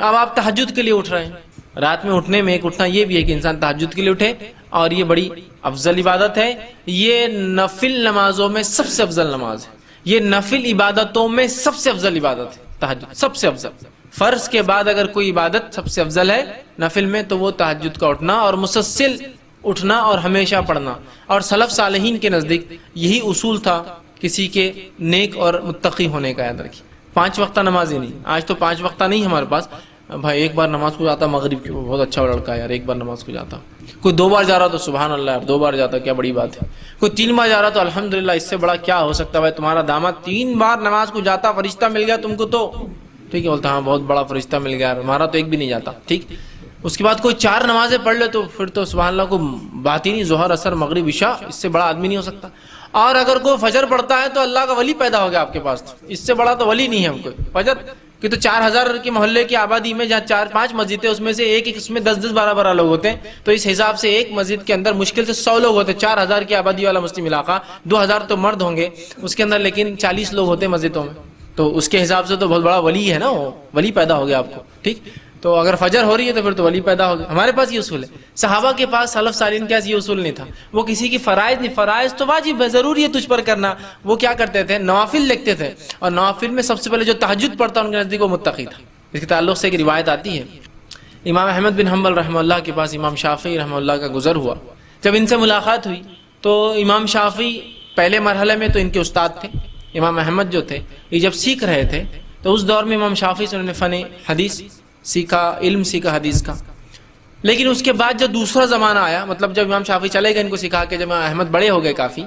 اب آپ تہجد کے لیے اٹھ رہے ہیں، رات میں اٹھنے میں ایک اٹھنا یہ بھی ہے کہ انسان تہجد کے لیے اٹھے، اور یہ بڑی افضل عبادت ہے. یہ نفل نمازوں میں سب سے افضل نماز ہے، یہ نفل عبادتوں میں سب سے افضل عبادت ہے تہجد، سب سے افضل. فرض کے بعد اگر کوئی عبادت سب سے افضل ہے نفل میں تو وہ تہجد کا اٹھنا اور مسلسل اٹھنا اور ہمیشہ پڑھنا. اور سلف صالحین کے نزدیک یہی اصول تھا کسی کے نیک اور متقی ہونے کا. یاد رکھیے 5 وقتہ نماز ہی نہیں، آج تو 5 وقتہ نہیں ہمارے پاس. بھائی ایک بار نماز کو جاتا مغرب کی، بہت اچھا لڑکا ہے یار، ایک بار نماز کو جاتا. کوئی 2 بار جا رہا تو سبحان اللہ یار، 2 بار جاتا کیا بڑی بات ہے. کوئی 3 بار جا رہا تو الحمدللہ، اس سے بڑا کیا ہو سکتا ہے. بھائی تمہارا داماد 3 بار نماز کو جاتا، فرشتہ مل گیا تم کو تو ٹھیک ہے، بولتا ہاں بہت بڑا فرشتہ مل گیا، ہمارا تو ایک بھی نہیں جاتا. ٹھیک، اس کے بعد کوئی 4 نمازیں پڑھ لے تو پھر تو سبحان اللہ کو بات ہی نہیں، ظہر اثر مغرب عشاء، اس سے بڑا آدمی نہیں ہو سکتا. اور اگر کوئی فجر پڑھتا ہے تو اللہ کا ولی پیدا ہو گیا آپ کے پاس، اس سے بڑا تو ولی نہیں ہے ہم کو. فجر کہ تو 4000 کے محلے کی آبادی میں جہاں 4-5 مسجدیں، اس میں سے ایک اس میں 10-10 12-12 لوگ ہوتے ہیں، تو اس حساب سے ایک مسجد کے اندر مشکل سے 100 لوگ ہوتے ہیں. 4000 کی آبادی والا مسلم علاقہ، 2000 تو مرد ہوں گے اس کے اندر، لیکن 40 لوگ ہوتے ہیں مسجدوں میں، تو اس کے حساب سے تو بہت بڑا ولی ہے نا، وہ ولی پیدا ہو گیا آپ کو. ٹھیک، تو اگر فجر ہو رہی ہے تو پھر تو ولی پیدا ہو گیا. ہمارے پاس یہ اصول ہے. صحابہ کے پاس، سلف صالحین کے پاس یہ اصول نہیں تھا. وہ کسی کی فرائض نہیں، فرائض تو واجب ہے، ضروری ہے تجھ پر کرنا. وہ کیا کرتے تھے؟ نوافل لکھتے تھے، اور نوافل میں سب سے پہلے جو تہجد پڑھتا ان کے نزدیک وہ متقی تھا. اس کے تعلق سے ایک روایت آتی ہے، امام احمد بن حنبل رحمہ اللہ کے پاس امام شافعی رحمہ اللہ کا گزر ہوا. جب ان سے ملاقات ہوئی تو امام شافعی پہلے مرحلے میں تو ان کے استاد تھے. امام احمد جو تھے یہ جب سیکھ رہے تھے تو اس دور میں امام شافعی سے انہوں نے فن حدیث سیکھا، علم سیکھا حدیث کا. لیکن اس کے بعد جب دوسرا زمانہ آیا، مطلب جب امام شافعی چلے گئے ان کو سکھا کے، جب امام احمد بڑے ہو گئے کافی،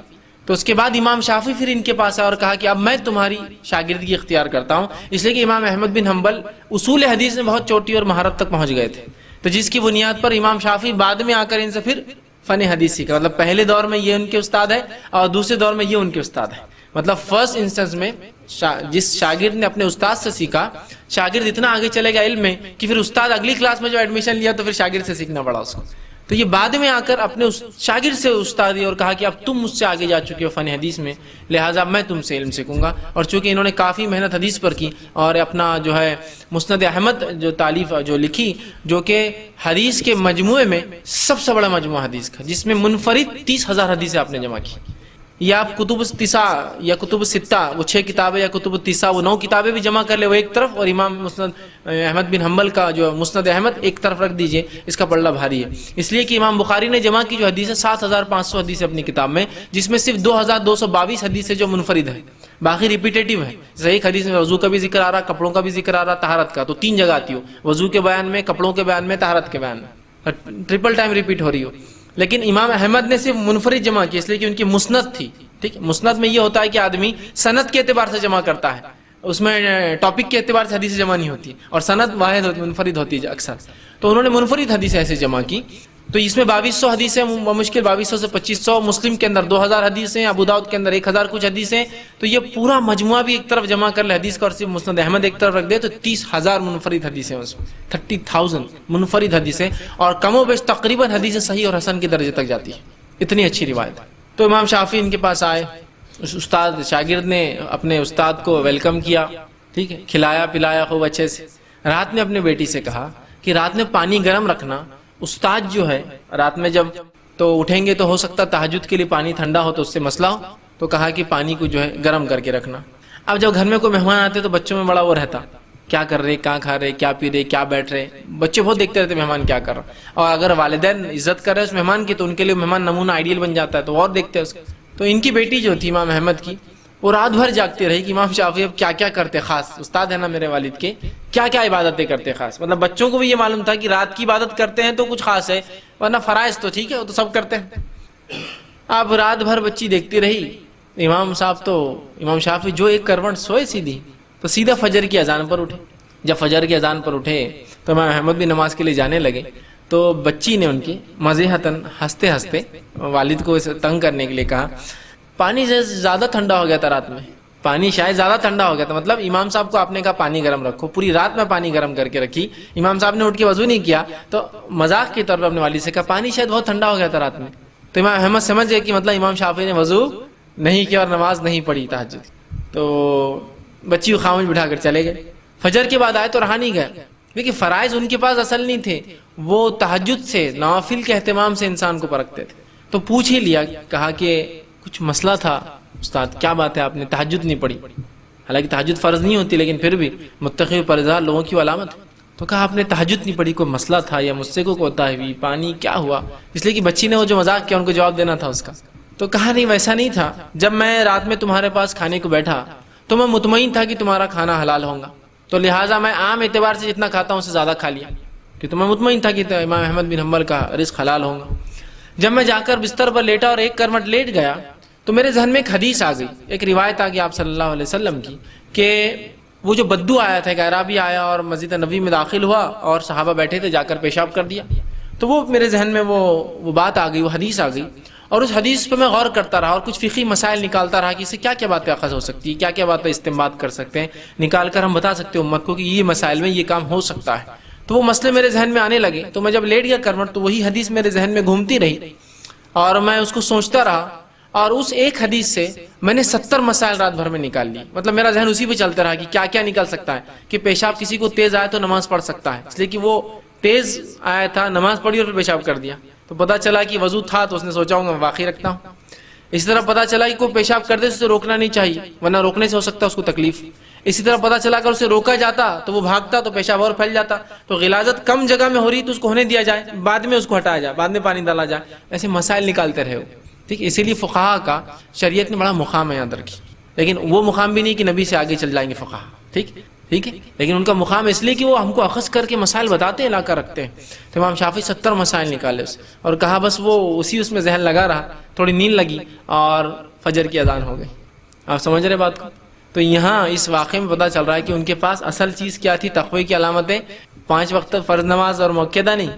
تو اس کے بعد امام شافعی پھر ان کے پاس آیا اور کہا کہ اب میں تمہاری شاگردگی اختیار کرتا ہوں. اس لیے کہ امام احمد بن حنبل اصول حدیث میں بہت چوٹی اور مہارت تک پہنچ گئے تھے، تو جس کی بنیاد پر امام شافعی بعد میں آ کر ان سے پھر فن حدیث سیکھا. مطلب پہلے دور میں یہ ان کے استاد ہے اور دوسرے دور میں یہ ان کے استاد ہے. مطلب فرسٹ انسٹنس میں جس شاگرد نے اپنے استاد سے سیکھا، شاگرد اتنا آگے چلے گا علم میں کہ پھر استاد اگلی کلاس میں جو ایڈمیشن لیا تو پھر شاگرد سے سیکھنا پڑا اس کو. تو یہ بعد میں آ کر اپنے شاگرد سے استادی اور کہا کہ اب تم مجھ سے آگے جا چکے ہو فن حدیث میں، لہٰذا میں تم سے علم سیکھوں گا. اور چونکہ انہوں نے کافی محنت حدیث پر کی اور اپنا جو ہے مسند احمد جو تالیف جو لکھی، جو کہ حدیث کے مجموعے میں سب سے بڑا مجموعہ حدیث کا، جس میں منفرد 30,000 حدیثیں آپ نے جمع کی. یا آپ کتب التسع یا کتب الستہ، وہ 6 کتابیں، یا کتب التسع وہ 9 کتابیں بھی جمع کر لے وہ ایک طرف، اور امام مسند احمد بن حنبل کا جو مسند احمد ایک طرف رکھ دیجئے، اس کا پلڑا بھاری ہے. اس لیے کہ امام بخاری نے جمع کی جو حدیث ہے 7,500 حدیث اپنی کتاب میں، جس میں صرف 2,222 حدیث جو منفرد ہے، باقی ریپیٹیٹیو ہے. جیسے ایک حدیث میں وضو کا بھی ذکر آ رہا، کپڑوں کا بھی ذکر آ رہا، طہارت کا، تو 3 جگہ آتی ہو، وضو کے بیان میں، کپڑوں کے بیان میں، طہارت کے بیان میں، ٹرپل ٹائم ریپیٹ ہو رہی ہو. لیکن امام احمد نے صرف منفرد جمع کی، اس لیے کہ ان کی مسند تھی. ٹھیک، مسند میں یہ ہوتا ہے کہ آدمی سند کے اعتبار سے جمع کرتا ہے، اس میں ٹاپک کے اعتبار سے حدیث جمع نہیں ہوتی، اور سند واحد منفرد ہوتی ہے اکثر. تو انہوں نے منفرد حدیث ایسے جمع کی. تو اس میں 2200 حدیثیں، مشکل 2200 سے 2500، مسلم کے اندر 2000 حدیثیں، ابو داؤد کے اندر 1000 کچھ حدیثیں. تو یہ پورا مجموعہ بھی ایک طرف جمع کر لے حدیث کا، اور صرف مسند احمد ایک طرف رکھ دے تو 30,000 منفرد حدیثیں، اس میں 30,000 منفرد حدیثیں، اور کم و بیش تقریباً حدیث صحیح اور حسن کے درجے تک جاتی ہے. اتنی اچھی روایت. تو امام شافعی ان کے پاس آئے، اس استاد شاگرد نے اپنے استاد کو ویلکم کیا، ٹھیک ہے، کھلایا پلایا خوب اچھے سے. رات میں اپنے بیٹی سے کہا کہ رات میں پانی گرم رکھنا. استاد جو ہے رات میں جب تو اٹھیں گے تو ہو سکتا تہجد کے لیے پانی ٹھنڈا ہو تو اس سے مسئلہ ہو، تو کہا کہ پانی کو جو ہے گرم کر کے رکھنا. اب جب گھر میں کوئی مہمان آتے تو بچوں میں بڑا وہ رہتا، کیا کر رہے، کہاں کھا رہے، کیا پی رہے، کیا بیٹھ رہے. بچے بہت دیکھتے رہتے مہمان کیا کر رہا، اور اگر والدین عزت کر رہے اس مہمان کی تو ان کے لیے مہمان نمونہ آئیڈیل بن جاتا ہے، تو اور دیکھتے ہیں اس کو. تو ان کی بیٹی جو تھی امام احمد کی، وہ رات بھر جاگتی رہی کہ امام شافعی اب کیا کیا کرتے، خاص استاد ہے نا میرے والد کے، کیا کیا عبادتیں کرتے خاص. مطلب بچوں کو بھی یہ معلوم تھا کہ رات کی عبادت کرتے ہیں تو کچھ خاص ہے، ورنہ فرائض تو ٹھیک ہے وہ تو سب کرتے ہیں. اب رات بھر بچی دیکھتی رہی. امام شافعی جو ایک کروٹ سوئے سیدھی، تو سیدھا فجر کی اذان پر اٹھے. جب فجر کی اذان پر اٹھے تو امام احمد بھی نماز کے لیے جانے لگے. تو بچی نے ان کی مزیحتاً ہنستے ہنستے والد کو اسے تنگ کرنے کے لیے کہا، پانی زیادہ ٹھنڈا ہو گیا تھا رات میں، پانی شاید زیادہ ٹھنڈا ہو گیا تھا. مطلب امام صاحب کو آپ نے کہا پانی گرم رکھو، پوری رات میں پانی گرم کر کے رکھی. امام صاحب نے اٹھ کے وضو نہیں کیا تو مذاق کی طور پر اپنے والد سے کہا پانی شاید بہت ٹھنڈا ہو گیا تھا رات میں. تو امام احمد سمجھ گئے کہ مطلب امام شافعی نے وضو نہیں کیا اور نماز نہیں پڑھی تہجد. تو بچی کو خاموش بٹھا کر چلے گئے. فجر کے بعد آئے تو رہا نہیں گئے، دیکھیے فرائض ان کے پاس اصل نہیں تھے، وہ تہجد سے، نوافل کے اہتمام سے انسان کو پرکھتے تھے. تو پوچھ ہی لیا، کہا کہ کچھ مسئلہ تھا استاد، کیا بات ہے آپ نے تہجد نہیں پڑھی؟ حالانکہ تہجد فرض نہیں ہوتی لیکن پھر بھی متقی و پرہیزگار لوگوں کی علامت ہے. تو کہا آپ نے تہجد نہیں پڑھی، کوئی مسئلہ تھا یا مجھ سے کوئی کوتاہی ہوئی، پانی کیا ہوا؟ اس لیے کہ بچی نے وہ جو مذاق کیا ان کو جواب دینا تھا اس کا. تو کہا نہیں ویسا نہیں تھا، جب میں رات میں تمہارے پاس کھانے کو بیٹھا تو میں مطمئن تھا کہ تمہارا کھانا حلال ہوگا، تو لہٰذا میں عام اعتبار سے جتنا کھاتا ہوں اس سے زیادہ کھا لیا، کہ تو میں مطمئن تھا کہ امام احمد بن حنبل کا رزق حلال ہوگا. جب میں جا کر بستر پر لیٹا اور ایک کرمٹ لیٹ گیا تو میرے ذہن میں ایک حدیث آ گئی، ایک روایت آ گئی آپ صلی اللہ علیہ وسلم کی، کہ وہ جو بدو آیا تھا، ایک اعرابی آیا اور مسجد نبوی میں داخل ہوا اور صحابہ بیٹھے تھے، جا کر پیشاب کر دیا. تو وہ میرے ذہن میں وہ بات آ گئی، وہ حدیث آ گئی، اور اس حدیث پہ میں غور کرتا رہا اور کچھ فقہی مسائل نکالتا رہا کہ اس سے کیا کیا باتیں اخذ ہو سکتی ہے، کیا کیا باتیں استنباط کر سکتے ہیں، نکال کر ہم بتا سکتے ہیں امت کو کہ یہ مسائل میں یہ کام ہو سکتا ہے. تو وہ مسئلے میرے ذہن میں آنے لگے. تو میں جب لیٹ گیا کرمٹ تو وہی حدیث میرے ذہن میں گھومتی رہی اور میں اس کو سوچتا رہا، اور اس ایک حدیث سے میں نے 70 مسائل رات بھر میں نکال لی. مطلب میرا ذہن اسی پہ چلتا رہا کہ کیا کیا نکل سکتا ہے، کہ پیشاب کسی کو تیز آئے تو نماز پڑھ سکتا ہے، اس لیے کہ وہ تیز آیا تھا، نماز پڑھی اور پھر پیشاب کر دیا. تو پتہ چلا کہ وضو تھا تو اس نے سوچا ہوں میں باقی رکھتا ہوں. اسی طرح پتہ چلا کہ کوئی پیشاب کر دے تو اسے روکنا نہیں چاہیے ورنہ روکنے سے ہو سکتا ہے اس کو تکلیف. اسی طرح پتہ چلا کہ اسے روکا جاتا تو وہ بھاگتا تو پیشاب اور پھیل جاتا. تو غلاظت کم جگہ میں ہو رہی تو اس کو ہونے دیا جائے، بعد میں اس کو ہٹایا جائے، بعد میں پانی ڈالا جائے. ایسے مسائل نکالتے رہے. ٹھیک، اسی لیے فقہا کا شریعت نے بڑا مقام ہے یاد رکھی. لیکن وہ مقام بھی نہیں کہ نبی سے آگے چل جائیں گے فقہا. ٹھیک ہے، لیکن ان کا مقام اس لیے کہ وہ ہم کو اخذ کر کے مسائل بتاتے ہیں، لا کر رکھتے ہیں. تو امام شافعی 70 مسائل نکالے اس اور کہا بس وہ اس میں ذہن لگا رہا، تھوڑی نیند لگی اور فجر کی اذان ہو گئی. آپ سمجھ رہے بات کو؟ تو یہاں اس واقعے میں پتہ چل رہا ہے کہ ان کے پاس اصل چیز کیا تھی، تقوی کی علامتیں. 5 وقت فرض نماز اور موقعہ نہیں،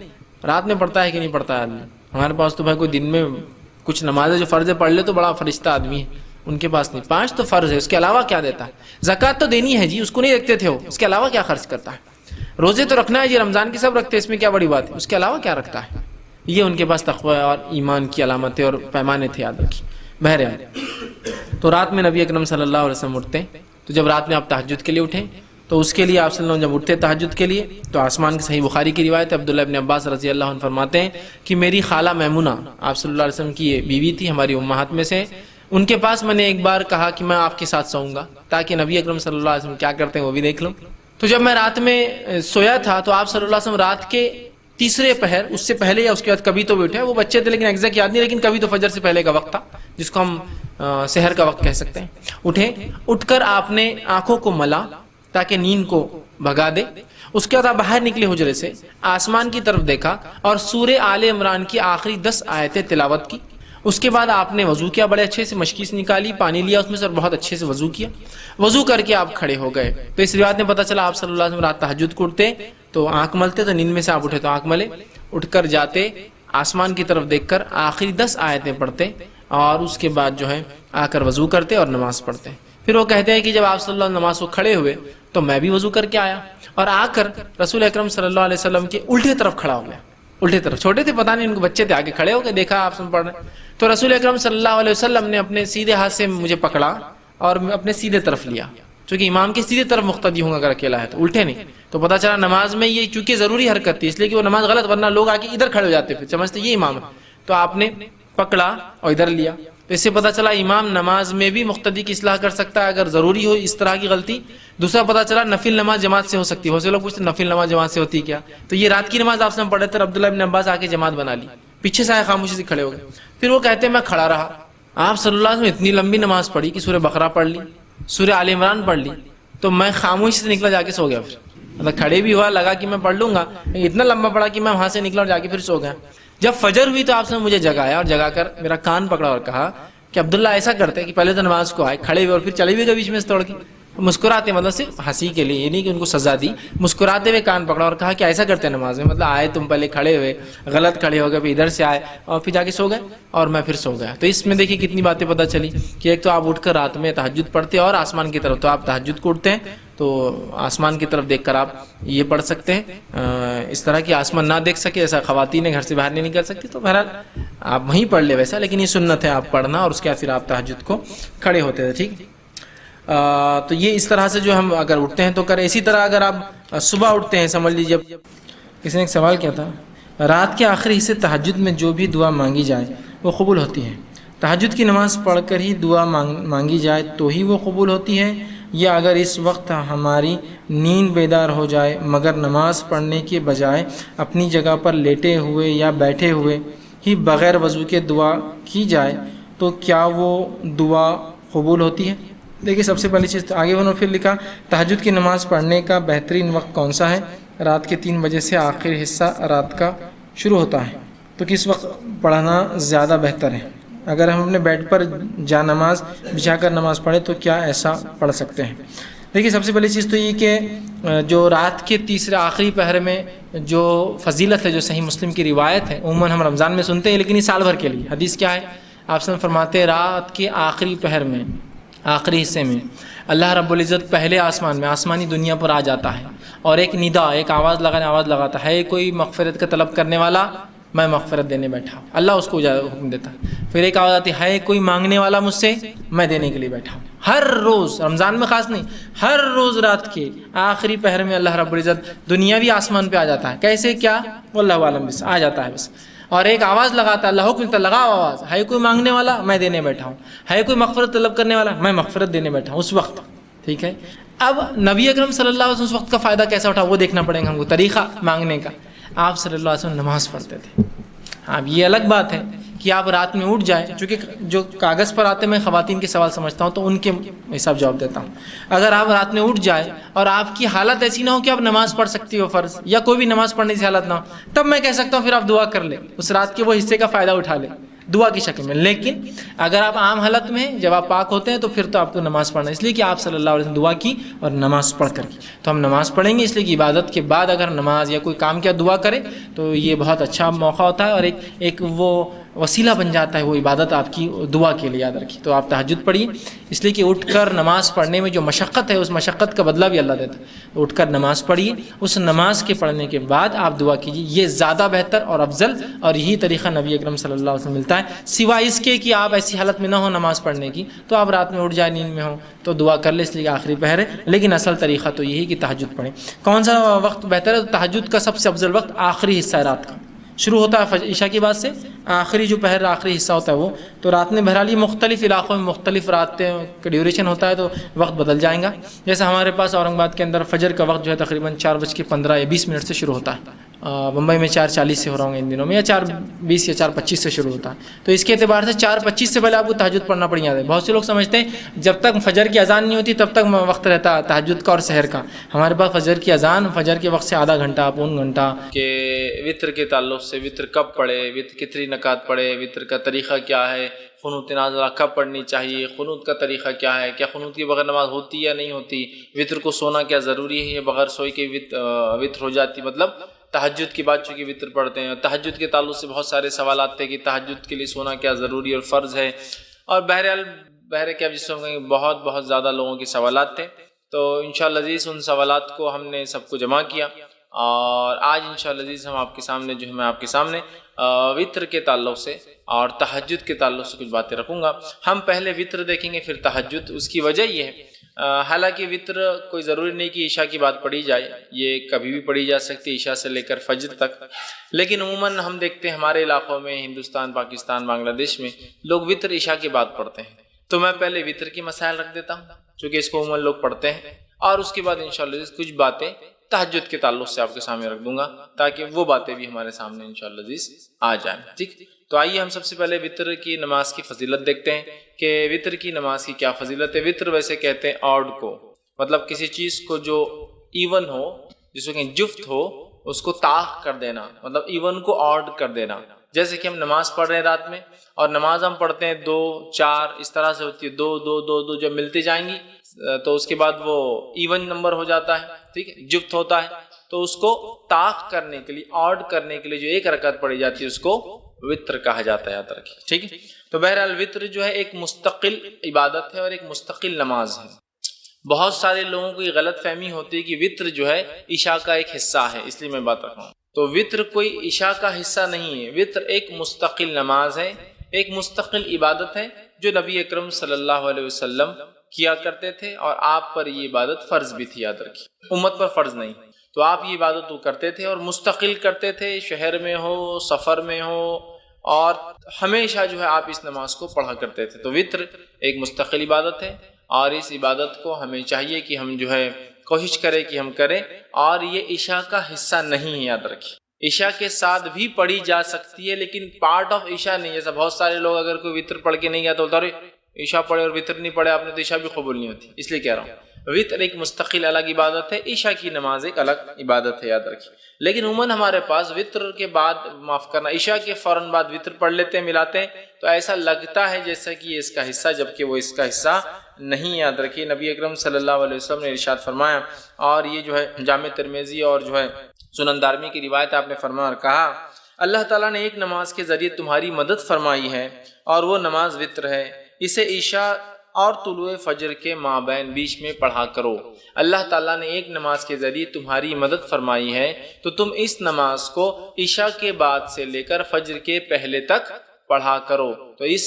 رات میں پڑھتا ہے کہ نہیں پڑھتا ہے آدمی. ہمارے پاس تو بھائی کوئی دن میں کچھ نمازیں جو فرض پڑھ لے تو بڑا فرشتہ آدمی ہے، ان کے پاس نہیں. 5 تو فرض ہے، اس کے علاوہ کیا دیتا ہے؟ زکوٰۃ تو دینی ہے جی، اس کو نہیں رکھتے تھے وہ، اس کے علاوہ کیا خرچ کرتا ہے؟ روزے تو رکھنا ہے جی، رمضان کی سب رکھتے ہیں، اس میں کیا بڑی بات ہے، اس کے علاوہ کیا رکھتا ہے؟ یہ ان کے پاس تقوی اور ایمان کی علامتیں اور پیمانے تھے، یاد رکھیے. بہرحال تو رات میں نبی اکرم صلی اللہ علیہ وسلم اٹھتے. تو جب رات میں آپ تہجد کے لیے اٹھیں تو اس کے لیے آپ صلی اللہ علیہ وسلم جب اٹھتے تہجد کے لیے تو آسمان کی صحیح بخاری کی روایت ہے، عبداللہ ابن عباس رضی اللہ عنہ فرماتے ہیں کہ میری خالہ میمونہ آپ صلی اللہ علیہ وسلم کی بیوی تھی، ہماری امہات میں سے. ان کے پاس میں نے ایک بار کہا کہ میں آپ کے ساتھ سوؤں گا تاکہ نبی اکرم صلی اللہ علیہ وسلم کیا کرتے ہیں وہ بھی دیکھ لوں. تو جب میں رات میں سویا تھا تو آپ صلی اللہ علیہ وسلم رات کے تیسرے پہر، اس سے پہلے یا اس کے بعد کبھی تو بھی اٹھے، وہ بچے تھے لیکن ایگزیکٹ یاد نہیں، لیکن کبھی تو فجر سے پہلے کا وقت تھا جس کو ہم سحر کا وقت کہہ سکتے ہیں. اٹھے، اٹھ کر آپ نے آنکھوں کو ملا تاکہ نیند کو بھگا دے. اس کے بعد آپ باہر نکلے حجرے سے، آسمان کی طرف دیکھا اور سورہ آل عمران کی آخری 10 آیتیں تلاوت کی. اس کے بعد آپ نے وضو کیا، بڑے اچھے سے مشکی سے نکالی، پانی لیا اس میں سے اور بہت اچھے سے وضو کیا. وضو کر کے آپ کھڑے ہو گئے. تو اس روایت میں پتہ چلا آپ صلی اللہ علیہ وسلم رات تہجد کو اٹھتے تو آنکھ ملتے، تو نیند میں سے آپ اٹھے تو آنکھ ملے، اٹھ کر جاتے آسمان کی طرف دیکھ کر آخری 10 آیتیں پڑھتے اور اس کے بعد جو ہے آ کر وضو کرتے اور نماز پڑھتے. پھر وہ کہتے ہیں کہ جب آپ صلی اللہ علیہ وسلم نماز کو کھڑے ہوئے تو میں بھی وضو کر کے آیا اور آ کر رسول اکرم صلی اللہ علیہ وسلم کے الٹے طرف کھڑا ہو گیا. الٹے طرف، چھوٹے تھے پتہ نہیں ان کو، بچے تھے، آگے کھڑے ہو کے دیکھا آپ سن پڑھ رہے. تو رسول اکرم صلی اللہ علیہ وسلم نے اپنے سیدھے ہاتھ سے مجھے پکڑا اور اپنے سیدھے طرف لیا، چونکہ امام کے سیدھے طرف مقتدی ہوں اگر اکیلا ہے تو، الٹے نہیں. تو پتہ چلا نماز میں یہ چونکہ ضروری حرکت تھی اس لیے کہ وہ نماز غلط، ورنہ لوگ آ کے ادھر کھڑے ہو جاتے پھر سمجھتے یہ امام ہے. تو آپ نے پکڑا اور ادھر لیا. تو اس سے پتہ چلا امام نماز میں بھی مقتدی کی اصلاح کر سکتا ہے اگر ضروری ہو اس طرح کی غلطی. دوسرا پتہ چلا نفل نماز جماعت سے ہو سکتی ہے. بہت سے لوگ پوچھتے ہیں نفل نماز جماعت سے ہوتی ہے کیا؟ تو یہ رات کی نماز آپ سے پڑھے تھے، عبداللہ ابن عباس آ کے جماعت بنا لی، پیچھے سے آئے خاموشی سے کھڑے ہو گئے. پھر وہ کہتے ہیں میں کھڑا رہا. آپ صلی اللہ علیہ وسلم اتنی لمبی نماز پڑھی کہ سورہ بقرہ پڑھ لی، سورہ آل عمران پڑھ لی، تو میں خاموشی سے نکلا جا کے سو گیا. پھر مطلب کھڑے بھی ہوا، لگا کہ میں پڑھ لوں گا، اتنا لمبا پڑھا کہ میں وہاں سے نکلا اور جا کے پھر سو گیا. جب فجر ہوئی تو آپ نے مجھے جگایا اور جگا کر میرا کان پکڑا اور کہا کہ عبداللہ ایسا کرتے کہ پہلے تو نماز کو آئے، کھڑے ہوئے اور پھر چلے بھی گئے بیچ میں سے توڑ کے، مسکراتے، مطلب صرف ہنسی کے لیے، یہ نہیں کہ ان کو سزا دی، مسکراتے ہوئے کان پکڑا اور کہا کہ ایسا کرتے نماز میں، مطلب آئے تم پہلے کھڑے ہوئے، غلط کھڑے ہو گئے، پھر ادھر سے آئے اور پھر جا کے سو گئے اور میں پھر سو گیا. تو اس میں دیکھیے کتنی باتیں پتہ چلی کہ ایک تو آپ اٹھ کر رات میں تہجد پڑھتے اور آسمان کی طرف، تو آپ تہجد کو اٹھتے ہیں تو آسمان کی طرف دیکھ کر آپ یہ پڑھ سکتے ہیں. اس طرح کی آسمان نہ دیکھ سکے، ایسا خواتین گھر سے باہر نہیں نکل سکتی تو بہرحال آپ وہیں پڑھ لے ویسا، لیکن یہ سنت ہے آپ پڑھنا اور اس کے بعد پھر آپ تہجد کو کھڑے ہوتے تھے. ٹھیک، تو یہ اس طرح سے جو ہم اگر اٹھتے ہیں تو کریں. اسی طرح اگر آپ صبح اٹھتے ہیں، سمجھ لیجیے کسی نے ایک سوال کیا تھا، رات کے آخری حصے تہجد میں جو بھی دعا مانگی جائے وہ قبول ہوتی ہے، تہجد کی نماز پڑھ کر ہی دعا مانگی جائے تو ہی وہ قبول ہوتی ہے، یا اگر اس وقت ہماری نیند بیدار ہو جائے مگر نماز پڑھنے کے بجائے اپنی جگہ پر لیٹے ہوئے یا بیٹھے ہوئے ہی بغیر وضو کے دعا کی جائے تو کیا وہ دعا قبول ہوتی ہے؟ دیکھیے سب سے پہلی چیز آگے انہوں نے پھر لکھا، تہجد کی نماز پڑھنے کا بہترین وقت کون سا ہے؟ رات کے 3 بجے سے آخری حصہ رات کا شروع ہوتا ہے، تو کس وقت پڑھنا زیادہ بہتر ہے؟ اگر ہم اپنے بیڈ پر جا نماز بچھا کر نماز پڑھیں تو کیا ایسا پڑھ سکتے ہیں؟ دیکھیے سب سے پہلی چیز تو یہ کہ جو رات کے تیسرے آخری پہر میں جو فضیلت ہے، جو صحیح مسلم کی روایت ہے، عموماً ہم رمضان میں سنتے ہیں لیکن یہ سال بھر کے لیے حدیث کیا ہے؟ آپ سے فرماتے ہیں رات کے آخری پہر میں، آخری حصے میں اللہ رب العزت پہلے آسمان میں، آسمانی دنیا پر آ جاتا ہے اور ایک ندا، ایک آواز لگاتا ہے، کوئی مغفرت کا طلب کرنے والا، میں مغفرت دینے بیٹھا ہوں، اللہ اس کو حکم دیتا ہے۔ پھر ایک آواز آتی ہے، کوئی مانگنے والا مجھ سے، میں دینے کے لیے بیٹھا ہوں۔ ہر روز، رمضان میں خاص نہیں، ہر روز رات کے آخری پہر میں اللہ رب العزت دنیاوی آسمان پہ آ جاتا ہے۔ کیسے کیا واللہ عالم، بس آ جاتا ہے بس، اور ایک آواز لگاتا ہے، اللہ حکم دیتا ہے، لگاؤ آواز، ہے کوئی مانگنے والا، میں دینے بیٹھا ہوں، ہے کوئی مغفرت طلب کرنے والا، میں مغفرت دینے بیٹھا ہوں اس وقت، ٹھیک ہے۔ اب نبی اکرم صلی اللہ علیہ وسلم اس وقت کا فائدہ کیسا اٹھا وہ دیکھنا پڑے گا ہم کو، طریقہ مانگنے کا۔ آپ صلی اللہ علیہ وسلم نماز پڑھتے تھے۔ اب یہ الگ بات ہے کہ آپ رات میں اٹھ جائیں، چونکہ جو کاغذ پر آتے میں خواتین کے سوال سمجھتا ہوں تو ان کے حساب جواب دیتا ہوں۔ اگر آپ رات میں اٹھ جائیں اور آپ کی حالت ایسی نہ ہو کہ آپ نماز پڑھ سکتی ہو فرض، یا کوئی بھی نماز پڑھنے کی حالت نہ ہو، تب میں کہہ سکتا ہوں پھر آپ دعا کر لیں، اس رات کے وہ حصے کا فائدہ اٹھا لیں دعا کی شکل میں۔ لیکن اگر آپ عام حالت میں ہیں، جب آپ پاک ہوتے ہیں، تو پھر تو آپ کو نماز پڑھنا ہے، اس لیے کہ آپ صلی اللہ علیہ وسلم دعا کی اور نماز پڑھ کر کی، تو ہم نماز پڑھیں گے، اس لیے کہ عبادت کے بعد اگر نماز یا کوئی کام کیا دعا کرے تو یہ بہت اچھا موقع ہوتا ہے، اور ایک وہ وسیلہ بن جاتا ہے وہ عبادت آپ کی دعا کے لیے، یاد رکھیے۔ تو آپ تہجد پڑھیے، اس لیے کہ اٹھ کر نماز پڑھنے میں جو مشقت ہے اس مشقت کا بدلہ بھی اللہ دیتا ہے۔ اٹھ کر نماز پڑھیے، اس نماز کے پڑھنے کے بعد آپ دعا کیجیے، یہ زیادہ بہتر اور افضل، اور یہی طریقہ نبی اکرم صلی اللہ علیہ وسلم ملتا ہے۔ سوائے اس کے کہ آپ ایسی حالت میں نہ ہو نماز پڑھنے کی، تو آپ رات میں اٹھ جائیں، نیند میں ہو تو دعا کر لیں، اس لیے کہ آخری پہر ہے، لیکن اصل طریقہ تو یہی کہ تہجد پڑھیں۔ کون سا وقت بہتر ہے؟ تہجد کا سب سے افضل وقت آخری حصہ ہے رات کا، شروع ہوتا ہے عشاء کی بعد سے، آخری جو پہر آخری حصہ ہوتا ہے وہ تو رات میں بہرحال یہ مختلف علاقوں میں مختلف رات کا ڈیوریشن ہوتا ہے، تو وقت بدل جائیں گا۔ جیسے ہمارے پاس اورنگ آباد کے اندر فجر کا وقت جو ہے تقریباً 4:15 یا 20 منٹ سے شروع ہوتا ہے، بمبئی میں 4:40 سے ہو رہا ہوں ان دنوں میں، یا 4:20 یا 4:25 سے شروع ہوتا ہے، تو اس کے اعتبار سے 4:25 سے پہلے آپ کو تہجد پڑھنا پڑ جاتا ہے۔ بہت سے لوگ سمجھتے ہیں جب تک فجر کی اذان نہیں ہوتی تب تک وقت رہتا ہے تہجد کا اور سحر کا، ہمارے پاس فجر کی اذان، فجر کے وقت سے آدھا گھنٹہ پون گھنٹہ کہ وطر کے تعلق سے وطر کب پڑھے، وطر کتنی رکعت پڑھے، وطر کا طریقہ کیا ہے، قنوت نازلہ کب پڑھنی چاہیے، قنوت کا طریقہ کیا ہے، کیا قنوت کے بغیر نماز ہوتی یا نہیں ہوتی، وطر کو سونا کیا ضروری ہے یا بغیر سوئی کے وطر ہو جاتی، مطلب تہجد کی بات چونکہ وطر پڑھتے ہیں، تہجد کے تعلق سے بہت سارے سوالات تھے کہ تہجد کے لیے سونا کیا ضروری اور فرض ہے، اور بہرحال کیا جس میں بہت زیادہ لوگوں کے سوالات تھے، تو انشاءاللہ عزیز ان سوالات کو ہم نے سب کو جمع کیا، اور آج انشاءاللہ عزیز ہم آپ کے سامنے جو ہے میں آپ کے سامنے وطر کے تعلق سے اور تہجد کے تعلق سے کچھ باتیں رکھوں گا۔ ہم پہلے وطر دیکھیں گے پھر تہجد۔ اس کی وجہ یہ ہے، حالانکہ وطر کوئی ضروری نہیں کہ عشاء کی بات پڑھی جائے، یہ کبھی بھی پڑھی جا سکتی ہے عشاء سے لے کر فجر تک، لیکن عموماً ہم دیکھتے ہیں ہمارے علاقوں میں، ہندوستان، پاکستان، بنگلہ دیش میں لوگ وطر عشاء کی بات پڑھتے ہیں، تو میں پہلے وطر کی مسائل رکھ دیتا ہوں چونکہ اس کو عموماً لوگ پڑھتے ہیں، اور اس کے بعد انشاءاللہ کچھ باتیں تہجد کے تعلق سے آپ کے سامنے رکھ دوں گا تاکہ وہ باتیں بھی ہمارے سامنے انشاءاللہ عزیز آ جائیں، ٹھیک۔ تو آئیے ہم سب سے پہلے وطر کی نماز کی فضیلت دیکھتے ہیں کہ وطر کی نماز کی کیا فضیلت ہے۔ وطر ویسے کہتے ہیں آڈ کو، مطلب کسی چیز کو جو ایون ہو، جس کو کہ جفت ہو، اس کو طاق کر دینا، مطلب ایون کو آڈ کر دینا۔ جیسے کہ ہم نماز پڑھ رہے ہیں رات میں، اور نماز ہم پڑھتے ہیں 2 4 اس طرح سے ہوتی ہے، 2 2 2 2 جب ملتی جائیں گی تو اس کے بعد وہ ایون نمبر ہو جاتا ہے، ٹھیک ہے، جفت ہوتا ہے، تو اس کو طاق کرنے کے لیے، آڈ کرنے کے لیے جو ایک رکعت پڑھی جاتی ہے اس کو وطر کہا جاتا ہے، یاد رکھیے، ٹھیک ہے۔ تو بہرحال وطر جو ہے ایک مستقل عبادت ہے اور ایک مستقل نماز ہے۔ بہت سارے لوگوں کو یہ غلط فہمی ہوتی ہے کہ وطر جو ہے عشاء کا ایک حصہ ہے، اس لیے میں بات رکھا ہوں، تو وطر کوئی عشاء کا حصہ نہیں ہے، وطر ایک مستقل نماز ہے، ایک مستقل عبادت ہے جو نبی اکرم صلی اللہ علیہ وسلم کیا کرتے تھے، اور آپ پر یہ عبادت فرض بھی تھی، یاد رکھیے، امت پر فرض نہیں۔ تو آپ یہ عبادت تو کرتے تھے اور مستقل کرتے تھے، شہر میں ہو، سفر میں ہو، اور ہمیشہ جو ہے آپ اس نماز کو پڑھا کرتے تھے۔ تو وطر ایک مستقل عبادت ہے، اور اس عبادت کو ہمیں چاہیے کہ ہم جو ہے کوشش کریں کہ ہم کریں، اور یہ عشاء کا حصہ نہیں ہے، یاد رکھیں۔ عشاء کے ساتھ بھی پڑھی جا سکتی ہے لیکن پارٹ آف عشاء نہیں ہے۔ جیسا بہت سارے لوگ اگر کوئی وطر پڑھ کے نہیں گیا تو بولتا ارے عشاء پڑھے اور وطر نہیں پڑھے آپ نے تو عشاء بھی قبول نہیں ہوتی، اس لیے کہہ رہا ہوں وطر ایک مستقل الگ عبادت ہے، عشاء کی نماز ایک الگ عبادت ہے، یاد رکھیں۔ لیکن عموماً ہمارے پاس وطر کے بعد، معاف کرنا، عشاء کے فوراً بعد وطر پڑھ لیتے ہیں، ملاتے ہیں، تو ایسا لگتا ہے جیسا کہ یہ اس کا حصہ، جبکہ وہ اس کا حصہ نہیں، یاد رکھیے۔ نبی اکرم صلی اللہ علیہ وسلم نے ارشاد فرمایا، اور یہ جو ہے جامع ترمذی اور جو ہے سنن دارمی کی روایت، آپ نے فرمایا اور کہا اللہ تعالیٰ نے ایک نماز کے ذریعے تمہاری مدد فرمائی ہے اور وہ نماز وطر ہے، اسے عشاء اور طلوع فجر کے مابین بیچ میں پڑھا کرو۔ اللہ تعالیٰ نے ایک نماز کے ذریعے تمہاری مدد فرمائی ہے تو تم اس نماز کو عشاء کے بعد سے لے کر فجر کے پہلے تک پڑھا کرو۔ تو اس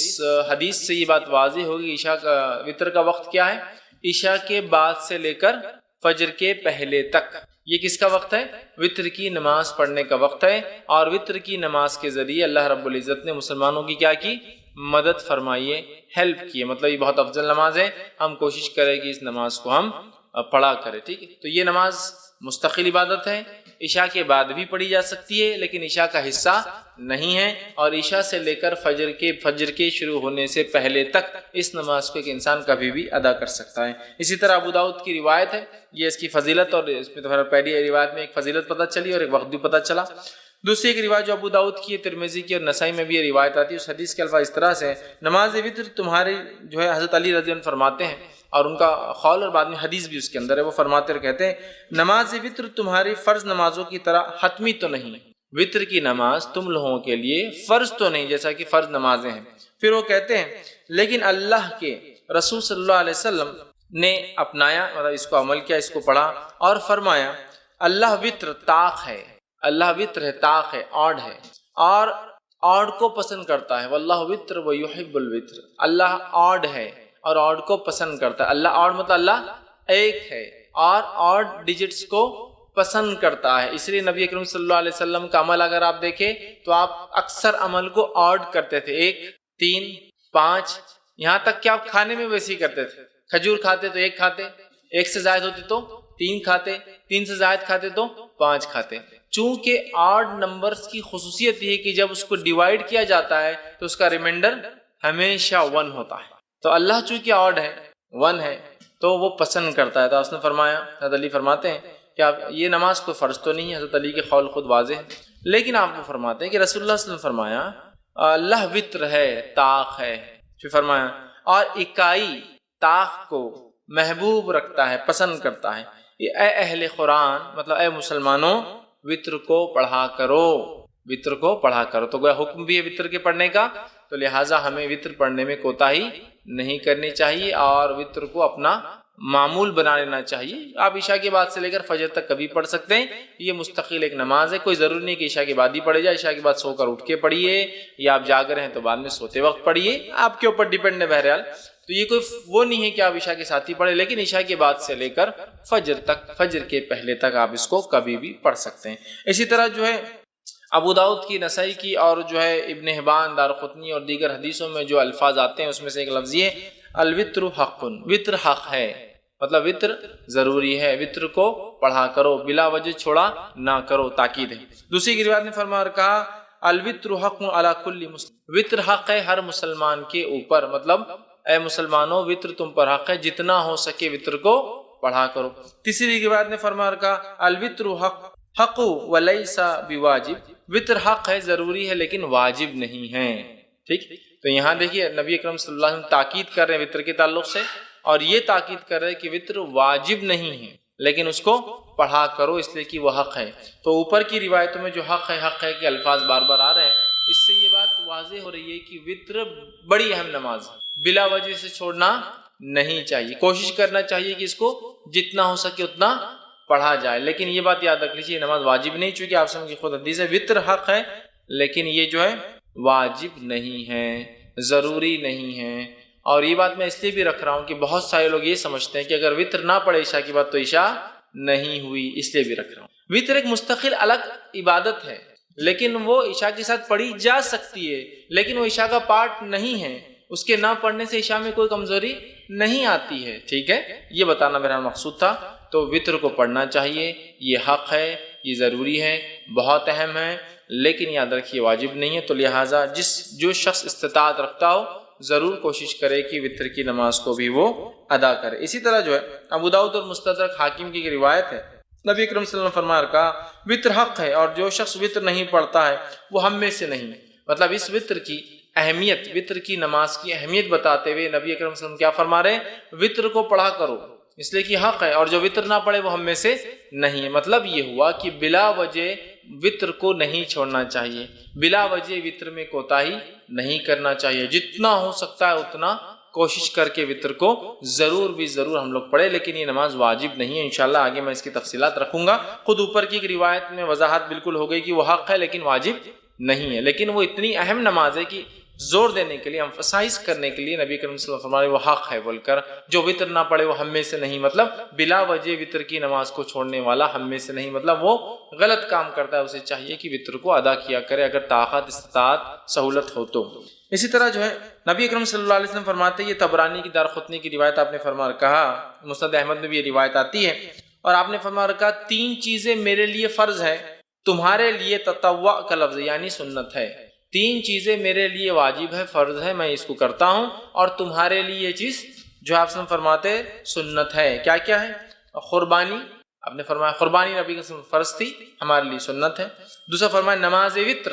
حدیث سے یہ بات واضح ہوگی، عشاء کا وطر کا وقت کیا ہے؟ عشاء کے بعد سے لے کر فجر کے پہلے تک۔ یہ کس کا وقت ہے؟ وطر کی نماز پڑھنے کا وقت ہے، اور وطر کی نماز کے ذریعے اللہ رب العزت نے مسلمانوں کی کیا کی؟ مدد فرمائی ہے، ہیلپ کی ہے۔ مطلب یہ بہت افضل نماز ہے، ہم کوشش کریں کہ اس نماز کو ہم پڑھا کریں، ٹھیک ہے۔ تو یہ نماز مستقل عبادت ہے، عشاء کے بعد بھی پڑھی جا سکتی ہے لیکن عشاء کا حصہ نہیں ہے، اور عشاء سے لے کر فجر کے شروع ہونے سے پہلے تک اس نماز کو ایک انسان کبھی بھی ادا کر سکتا ہے۔ اسی طرح ابو داؤد کی روایت ہے، یہ اس کی فضیلت، اور اس میں تو پہلی روایت میں ایک فضیلت پتہ چلی اور ایک وقت بھی پتہ چلا۔ دوسری ایک روایت جو ابو داؤد کی، ترمذی کی اور نسائی میں بھی یہ روایت آتی ہے، اس حدیث کے الفاظ اس طرح سے، نماز وطر تمہاری جو ہے، حضرت علی رضی اللہ عنہ فرماتے ہیں، اور ان کا قول اور بعد میں حدیث بھی اس کے اندر ہے، وہ فرماتے اور کہتے ہیں نماز وطر تمہاری فرض نمازوں کی طرح حتمی تو نہیں، وطر کی نماز تم لوگوں کے لیے فرض تو نہیں جیسا کہ فرض نمازیں ہیں۔ پھر وہ کہتے ہیں لیکن اللہ کے رسول صلی اللہ علیہ وسلم نے اپنایا، مطلب اس کو عمل کیا، اس کو پڑھا اور فرمایا اللہ وطر طاق ہے، اللہ وطر ہے، طاق ہے، آڈ ہے، اور آڈ کو پسند کرتا ہے، واللہ وطر ویحب الوطر، اللہ آڈ ہے اور آڈ کو پسند کرتا ہے۔ اللہ آڈ مطلب اللہ ایک ہے اور آڈ ڈیجٹس کو پسند کرتا ہے، اس لیے نبی اکرم صلی اللہ علیہ وسلم کا عمل اگر آپ دیکھیں تو آپ اکثر عمل کو آڈ کرتے تھے، 1، 3، 5، یہاں تک کہ آپ کھانے میں ویسے ہی کرتے تھے، کھجور کھاتے تو 1 کھاتے، 1 سے زائد ہوتی تو 3 کھاتے، 3 سے زائد کھاتے تو 5 کھاتے۔ چونکہ آڈ نمبرز کی خصوصیت یہ ہے کہ جب اس کو ڈیوائیڈ کیا جاتا ہے تو اس کا ریمائنڈر ہمیشہ 1 ہوتا ہے، تو اللہ چونکہ آڈ ہے، 1 ہے، تو وہ پسند کرتا ہے۔ تو اس نے فرمایا، حضرت علی فرماتے ہیں کہ آپ یہ نماز کو فرض تو نہیں ہے، حضرت علی کے قول خود واضح ہے، لیکن آپ کو فرماتے ہیں کہ رسول اللہ صلی اللہ علیہ وسلم فرمایا اللہ وطر ہے، طاق ہے، پھر فرمایا اور اکائی طاق کو محبوب رکھتا ہے، پسند کرتا ہے۔ اے اہل قرآن، مطلب اے مسلمانوں، وطر کو پڑھا کرو، وطر کو پڑھا کرو۔ تو گویا حکم بھی ہے وطر کے پڑھنے کا، تو لہٰذا ہمیں وطر پڑھنے میں کوتاہی نہیں کرنی چاہیے اور وطر کو اپنا معمول بنا لینا چاہیے۔ آپ عشاء کے بعد سے لے کر فجر تک کبھی پڑھ سکتے ہیں، یہ مستقل ایک نماز ہے، کوئی ضروری نہیں کہ عشاء کے بعد ہی پڑھے جائے، عشاء کے بعد سو کر اٹھ کے پڑھیے، یا آپ جاگ رہے ہیں تو بعد میں سوتے وقت پڑھیے، آپ کے اوپر ڈیپینڈ ہے بہرحال۔ تو یہ کوئی وہ نہیں ہے کہ آپ عشاء کے ساتھ ہی پڑھیں، لیکن عشاء کے بعد سے لے کر فجر تک، فجر کے پہلے تک آپ اس کو کبھی بھی پڑھ سکتے ہیں۔ اسی طرح جو ہے ابو داؤد کی، نسائی کی اور جو ہے ابن حبان، دارقطنی اور دیگر حدیثوں میں جو الفاظ آتے ہیں اس میں سے ایک لفظ یہ الوطر حق، وطر حق ہے، مطلب وطر ضروری ہے، وطر کو پڑھا کرو، بلا وجہ چھوڑا نہ کرو، تاکید ہے۔ دوسری کی روایت نے فرمایا اور کہا الوطر حق علی کل مسلم، وطر حق ہے ہر مسلمان کے اوپر، مطلب اے مسلمانوں وطر تم پر حق ہے، جتنا ہو سکے وطر کو پڑھا کرو۔ تیسری روایت نے فرمایا اور کہا الوطر حق ولیس بواجب، وطر حق ہے، ضروری ہے لیکن واجب نہیں ہے، ٹھیک۔ تو یہاں دیکھیے نبی اکرم صلی اللہ علیہ وسلم تاکید کر رہے ہیں وطر کے تعلق سے، اور یہ تاکید کر رہے ہیں کہ وطر واجب نہیں ہے لیکن اس کو پڑھا کرو، اس لیے کہ وہ حق ہے۔ تو اوپر کی روایتوں میں جو حق ہے کہ الفاظ بار بار آ رہے ہیں، اس سے یہ بات واضح ہو رہی ہے کہ وطر بڑی اہم نماز ہے، بلا وجہ سے چھوڑنا نہیں چاہیے، کوشش کرنا چاہیے کہ اس کو جتنا ہو سکے اتنا پڑھا جائے، لیکن یہ بات یاد رکھ لیجیے نماز واجب نہیں، چونکہ آپ سمجھ خود حدیث ہے وطر حق ہے لیکن یہ جو ہے واجب نہیں ہے، ضروری نہیں ہے۔ اور یہ بات میں اس لیے بھی رکھ رہا ہوں کہ بہت سارے لوگ یہ سمجھتے ہیں کہ اگر وطر نہ پڑھے عشاء کی بات تو عشاء نہیں ہوئی، اس لیے بھی رکھ رہا ہوں۔ وطر ایک مستقل الگ عبادت ہے، لیکن وہ عشاء کے ساتھ پڑھی جا سکتی ہے، لیکن وہ عشاء کا پارٹ نہیں ہے، اس کے نہ پڑھنے سے عشاء میں کوئی کمزوری نہیں آتی ہے، ٹھیک ہے، یہ بتانا میرا مقصود تھا۔ تو وطر کو پڑھنا چاہیے، یہ حق ہے، یہ ضروری ہے، بہت اہم ہے، لیکن یاد رکھیے واجب نہیں ہے، تو لہٰذا جو شخص استطاعت رکھتا ہو ضرور کوشش کرے کہ وطر کی نماز کو بھی وہ ادا کرے۔ اسی طرح جو ہے ابو داؤد اور مستدرک حاکم کی ایک روایت ہے، نبی اکرم صلی اللہ علیہ وسلم فرمایا کہا وطر حق ہے، اور جو شخص وطر نہیں پڑھتا ہے وہ ہم میں سے نہیں ہے۔ مطلب اس وطر کی اہمیت، وطر کی نماز کی اہمیت بتاتے ہوئے نبی اکرم صلی اللہ علیہ وسلم کیا فرما رہے ہیں، وطر کو پڑھا کرو اس لیے کہ حق ہے، اور جو وطر نہ پڑھے وہ ہم میں سے نہیں ہے۔ مطلب یہ ہوا کہ بلا وجہ وطر کو نہیں چھوڑنا چاہیے، بلا وجہ وطر میں کوتاہی نہیں کرنا چاہیے، جتنا ہو سکتا ہے اتنا کوشش کر کے وطر کو ضرور ہم لوگ پڑھیں، لیکن یہ نماز واجب نہیں ہے۔ انشاءاللہ آگے میں اس کی تفصیلات رکھوں گا۔ خود اوپر کی ایک روایت میں وضاحت بالکل ہو گئی کہ وہ حق ہے لیکن واجب نہیں ہے، لیکن وہ اتنی اہم نماز ہے کہ زور دینے کے لیے، امفسائز کرنے کے لیے نبی کریم صلی اللہ علیہ وسلم فرمائے وہ حق ہے بول کر، جو وطر نہ پڑھے وہ ہم میں سے نہیں، مطلب بلا وجہ وطر کی نماز کو چھوڑنے والا ہم میں سے نہیں، مطلب وہ غلط کام کرتا ہے، اسے چاہیے کہ وطر کو ادا کیا کرے اگر طاقت استطاعت سہولت ہو تو۔ اسی طرح جو ہے نبی اکرم صلی اللہ علیہ وسلم فرماتے ہیں، یہ طبرانی کی دارقطنی کی روایت آپ نے فرما کہا، مسند احمد میں بھی یہ روایت آتی ہے، اور آپ نے فرما رکھا تین چیزیں میرے لیے فرض ہے، تمہارے لیے تطوع کا لفظ یعنی سنت ہے، تین چیزیں میرے لیے واجب ہے، فرض ہے، میں اس کو کرتا ہوں، اور تمہارے لیے یہ چیز جو آپ سے فرماتے سنت ہے۔ کیا کیا ہے؟ قربانی، آپ نے فرمایا قربانی نبی کے فرض تھی، ہمارے لیے سنت ہے۔ دوسرا فرمایا نماز وطر،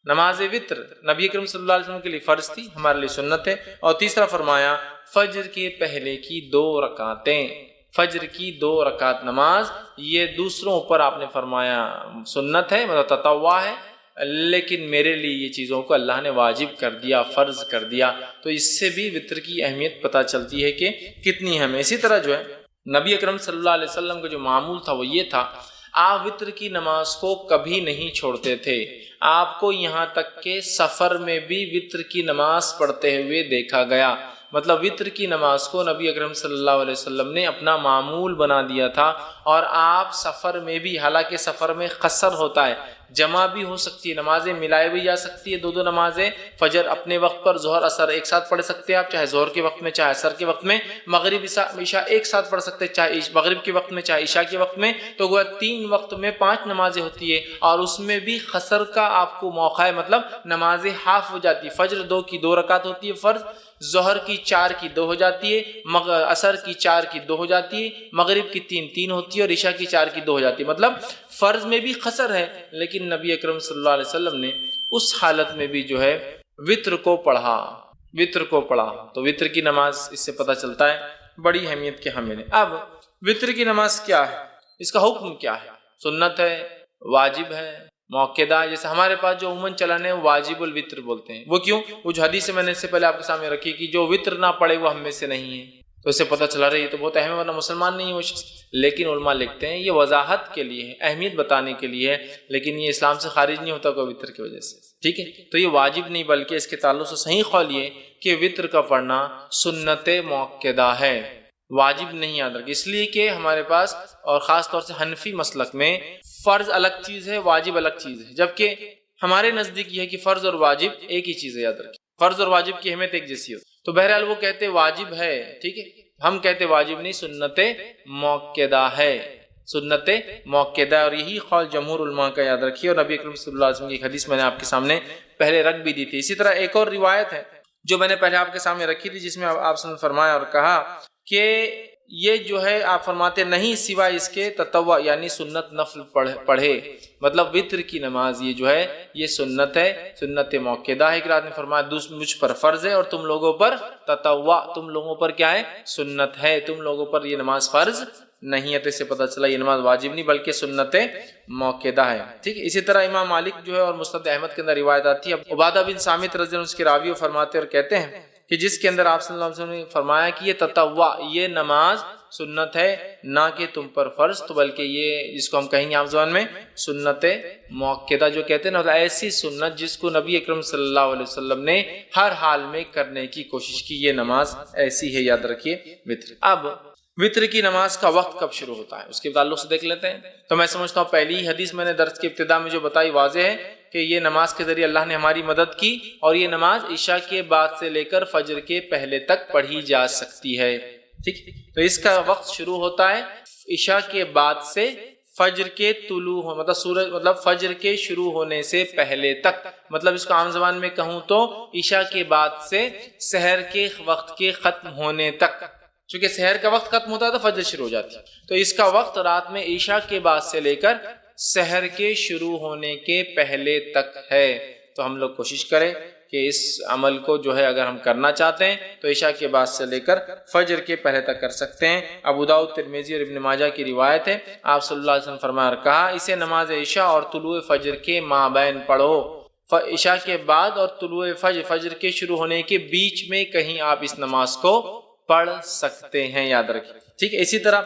نماز وطر نبی کریم صلی اللہ علیہ وسلم کے لیے فرض تھی، ہمارے لیے سنت ہے۔ اور تیسرا فرمایا فجر کے پہلے کی 2 رکعتیں، فجر کی 2 رکعت نماز، یہ دوسروں پر آپ نے فرمایا سنت ہے، مطلب تطوع ہے، لیکن میرے لیے یہ چیزوں کو اللہ نے واجب کر دیا، فرض کر دیا، تو اس سے بھی وطر کی اہمیت پتہ چلتی ہے کہ کتنی اہم ہے۔ اسی طرح جو ہے نبی اکرم صلی اللہ علیہ وسلم کا جو معمول تھا وہ یہ تھا، آپ وطر کی نماز کو کبھی نہیں چھوڑتے تھے، آپ کو یہاں تک کہ سفر میں بھی وطر کی نماز پڑھتے ہوئے دیکھا گیا، مطلب وطر کی نماز کو نبی اکرم صلی اللہ علیہ وسلم نے اپنا معمول بنا دیا تھا، اور آپ سفر میں بھی، حالانکہ سفر میں قصر ہوتا ہے، جمع بھی ہو سکتی ہے، نمازیں ملائی بھی جا سکتی ہے، 2 نمازیں، فجر اپنے وقت پر، ظہر اثر ایک ساتھ پڑھ سکتے ہیں آپ، چاہے ظہر کے وقت میں چاہے اثر کے وقت میں، مغرب عشاء ایک ساتھ پڑھ سکتے ہیں، چاہے مغرب کے وقت میں چاہے عشاء کے وقت میں، تو گویا 3 وقت میں 5 نمازیں ہوتی ہے، اور اس میں بھی قصر کا آپ کو موقع ہے، مطلب نمازیں ہاف ہو جاتی ہے، فجر 2 کی 2 رکعت ہوتی ہے فرض، ظہر کی 4 کی 2 ہو جاتی ہے، عصر کی 4 کی 2 ہو جاتی ہے، مغرب کی 3 ہوتی ہے، اور عشاء کی 4 کی 2 ہو جاتی ہے، مطلب فرض میں بھی قصر ہے، لیکن نبی اکرم صلی اللہ علیہ وسلم نے اس حالت میں بھی جو ہے وطر کو پڑھا، وطر کو پڑھا، تو وطر کی نماز اس سے پتہ چلتا ہے بڑی اہمیت کے حامل ہے۔ اب وطر کی نماز کیا ہے، اس کا حکم کیا ہے، سنت ہے، واجب ہے، موقدہ ہے؟ جیسے ہمارے پاس جو عموماً چلن ہے واجب الوطر بولتے ہیں، وہ کیوں؟ وہ جو حدیث میں نے اس سے پہلے آپ کے سامنے رکھی کہ جو وطر نہ پڑھے وہ ہم میں سے نہیں ہے، تو اس سے پتہ چلا رہی ہے تو بہت اہم ہے، ورنہ مسلمان نہیں ہے وہ شخص، لیکن علماء لکھتے ہیں یہ وضاحت کے لیے ہے، اہمیت بتانے کے لیے ہے، لیکن یہ اسلام سے خارج نہیں ہوتا کوئی وطر کی وجہ سے، ٹھیک ہے؟ تو یہ واجب نہیں، بلکہ اس کے تعلق سے صحیح قول یہ کہ وطر کا پڑھنا سنت موقدہ ہے، واجب نہیں یاد رکھ، اس لیے کہ ہمارے پاس اور خاص طور سے حنفی مسلک میں فرض الگ چیز ہے، واجب الگ چیز ہے، جبکہ ہمارے نزدیک یہ ہے کہ فرض اور واجب ایک ہی چیز ہے، یاد رکھیں فرض اور واجب کی اہمیت ایک جیسی ہوتی ہے، تو بہرحال وہ کہتے واجب ہے، ٹھیک ہے، ہم کہتے واجب نہیں، سنت موقدہ ہے، سنت موقدہ، اور یہی قول جمہور علماء کا یاد رکھیے، اور نبی اکرم صلی اللہ علیہ وسلم کی ایک حدیث میں نے آپ کے سامنے پہلے رکھ بھی دی تھی۔ اسی طرح ایک اور روایت ہے جو میں نے پہلے آپ کے سامنے رکھی تھی، جس میں آپ نے فرمایا اور کہا کہ یہ جو ہے آپ فرماتے نہیں سوائے اس کے تطوع یعنی سنت نفل پڑھے، مطلب وطر کی نماز یہ جو ہے یہ سنت ہے، سنت موقدہ ہے، ایک رات نے فرمایا مجھ پر فرض ہے اور تم لوگوں پر تطوع، تم لوگوں پر کیا ہے، سنت ہے، تم لوگوں پر یہ نماز فرض نہیں ہے، تو اس سے پتہ چلا یہ نماز واجب نہیں بلکہ سنت موقدہ ہے، ٹھیک ہے۔ اسی طرح امام مالک جو ہے اور مسند احمد کے اندر روایت آتی ہے، عبادہ بن صامت رضی اللہ عنہ اس کے راوی فرماتے اور کہتے ہیں کہ جس کے اندر آپ صلی اللہ علیہ وسلم نے فرمایا کہ یہ تطوع، یہ نماز سنت ہے، نہ کہ تم پر فرض، تو بلکہ یہ جس کو ہم کہیں گے عام زبان میں سنت موقدہ جو کہتے ہیں نا، ایسی سنت جس کو نبی اکرم صلی اللہ علیہ وسلم نے ہر حال میں کرنے کی کوشش کی، یہ نماز ایسی ہے، یاد رکھیے وطر۔ اب وطر کی نماز کا وقت کب شروع ہوتا ہے اس کے تعلق سے دیکھ لیتے ہیں. تو میں سمجھتا ہوں پہلی حدیث میں نے درس کی ابتدا میں جو بتائی واضح ہے کہ یہ نماز کے ذریعے اللہ نے ہماری مدد کی، اور یہ نماز عشاء کے بعد سے لے کر فجر کے پہلے تک پڑھی جا سکتی ہے. ٹھیک، تو اس کا وقت شروع ہوتا ہے عشاء کے بعد سے فجر کے طلوع مطلب سورج مطلب فجر کے شروع ہونے سے پہلے تک، مطلب اس کو عام زبان میں کہوں تو عشاء کے بعد سے سحر کے وقت کے ختم ہونے تک. چونکہ سحر کا وقت ختم ہوتا ہے تو فجر شروع ہو جاتی ہے، تو اس کا وقت رات میں عشاء کے بعد سے لے کر سحر کے شروع ہونے کے پہلے تک ہے. تو ہم لوگ کوشش کریں کہ اس عمل کو جو ہے اگر ہم کرنا چاہتے ہیں تو عشاء کے بعد سے لے کر فجر کے پہلے تک کر سکتے ہیں. ابو داؤد، ترمذی اور ابن ماجہ کی روایت ہے، آپ صلی اللہ علیہ وسلم فرمایا اور کہا اسے نماز عشاء اور طلوع فجر کے مابین پڑھو. عشاء کے بعد اور طلوع فجر کے شروع ہونے کے بیچ میں کہیں آپ اس نماز کو پڑھ سکتے ہیں، یاد رکھیں. ٹھیک ہے، اسی طرح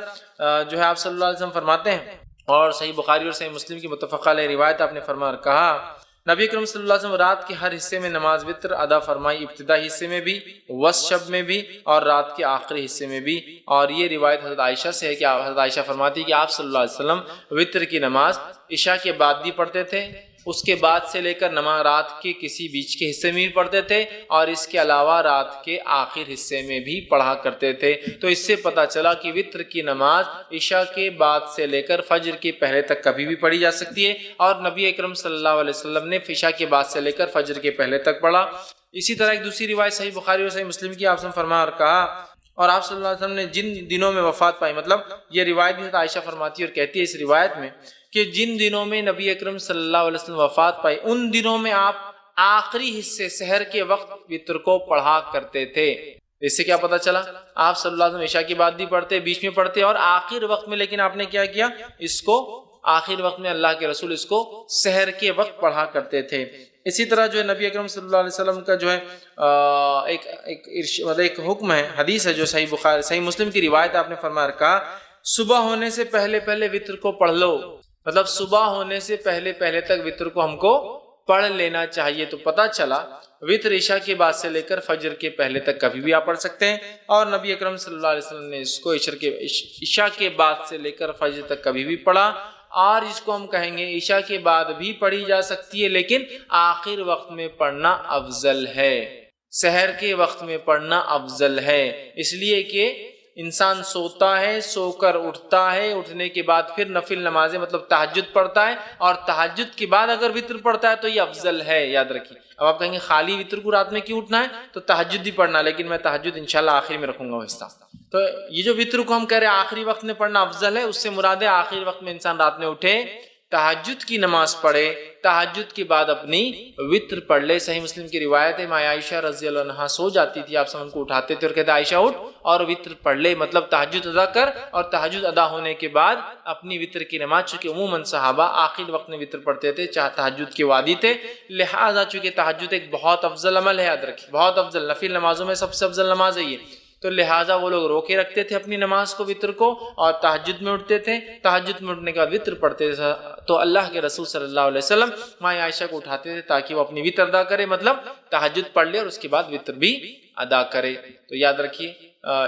جو ہے آپ صلی اللہ علیہ وسلم فرماتے ہیں، اور صحیح بخاری اور صحیح مسلم کی متفق علیہ روایت، آپ نے فرمایا اور کہا نبی اکرم صلی اللہ علیہ وسلم رات کے ہر حصے میں نماز وتر ادا فرمائی، ابتدائی حصے میں بھی، وسط شب میں بھی، اور رات کے آخری حصے میں بھی. اور یہ روایت حضرت عائشہ سے ہے کہ حضرت عائشہ فرماتی کہ آپ صلی اللہ علیہ وسلم وتر کی نماز عشاء کے بعد بھی پڑھتے تھے، اس کے بعد سے لے کر نماز رات کے کسی بیچ کے حصے میں بھی پڑھتے تھے، اور اس کے علاوہ رات کے آخر حصے میں بھی پڑھا کرتے تھے. تو اس سے پتہ چلا کہ وتر کی نماز عشاء کے بعد سے لے کر فجر کے پہلے تک کبھی بھی پڑھی جا سکتی ہے، اور نبی اکرم صلی اللہ علیہ وسلم نے عشاء کے بعد سے لے کر فجر کے پہلے تک پڑھا. اسی طرح ایک دوسری روایت صحیح بخاری اور صحیح مسلم کی، آپ نے فرمایا اور کہا اور آپ صلی اللہ علیہ وسلم نے جن دنوں میں وفات پائی، مطلب یہ روایت بھی عائشہ فرماتی اور کہتی ہے اس روایت میں کہ جن دنوں میں نبی اکرم صلی اللہ علیہ وسلم وفات پائی ان دنوں میں آپ آخری حصے سحر کے وقت وتر کو پڑھا کرتے تھے. اس سے کیا پتہ چلا؟ آپ صلی اللہ علیہ وسلم عشاء کی بعد بھی پڑھتے، بیچ میں پڑھتے، اور آخر وقت میں، لیکن آپ نے کیا کیا؟ اس کو آخر وقت میں اللہ کے رسول اس کو سحر کے وقت پڑھا کرتے تھے. اسی طرح جو ہے نبی اکرم صلی اللہ علیہ وسلم کا جو ہے ایک حکم ہے، حدیث ہے جو صحیح بخاری صحیح مسلم کی روایت، آپ نے فرمایا کہا صبح ہونے سے پہلے پہلے وتر کو پڑھ لو، مطلب صبح ہونے سے پہلے پہلے تک وتر کو ہم کو پڑھ لینا چاہیے. تو پتہ چلا وتر عشاء کے بعد سے لے کر فجر کے پہلے تک کبھی بھی آپ پڑھ سکتے ہیں، اور نبی اکرم صلی اللہ علیہ وسلم نے اس کو عشاء کے بعد سے لے کر فجر تک کبھی بھی پڑھا. اور اس کو ہم کہیں گے عشاء کے بعد بھی پڑھی جا سکتی ہے، لیکن آخر وقت میں پڑھنا افضل ہے، سحر کے وقت میں پڑھنا افضل ہے. اس لیے کہ انسان سوتا ہے، سو کر اٹھتا ہے، اٹھنے کے بعد پھر نفل نمازیں مطلب تہجد پڑھتا ہے، اور تہجد کے بعد اگر وتر پڑھتا ہے تو یہ افضل ہے، یاد رکھیے. اب آپ کہیں گے خالی وتر کو رات میں کیوں اٹھنا ہے؟ تو تہجد بھی پڑھنا، لیکن میں تہجد انشاءاللہ آخری میں رکھوں گا وہ حصہ. تو یہ جو وتر کو ہم کہہ رہے ہیں آخری وقت میں پڑھنا افضل ہے، اس سے مراد ہے آخری وقت میں انسان رات میں اٹھے، تہجد کی نماز پڑھے، تہجد کے بعد اپنی وتر پڑھ لے. صحیح مسلم کی روایت ہے ماں عائشہ رضی اللہ عنہا سو جاتی تھی، آپ ان کو اٹھاتے تھے اور کہتے عائشہ اٹھ اور وتر پڑھ لے، مطلب تہجد ادا کر، اور تہجد ادا ہونے کے بعد اپنی وتر کی نماز، چونکہ عموماً صحابہ آخر وقت میں وتر پڑھتے تھے، چاہے تہجد کے وادی تھے، لہٰذا چونکہ تہجد ایک بہت افضل عمل ہے، یاد رکھیے بہت افضل، نفل نمازوں میں سب سے افضل نماز ہے یہ، تو لہٰذا وہ لوگ روکے رکھتے تھے اپنی نماز کو وتر کو، اور تہجد میں اٹھتے تھے، تہجد میں اٹھنے کے بعد وتر پڑھتے تھے. تو اللہ کے رسول صلی اللہ علیہ وسلم ماں عائشہ کو اٹھاتے تھے تاکہ وہ اپنی وتر ادا کرے، مطلب تہجد پڑھ لے اور اس کے بعد وتر بھی ادا کرے. تو یاد رکھیے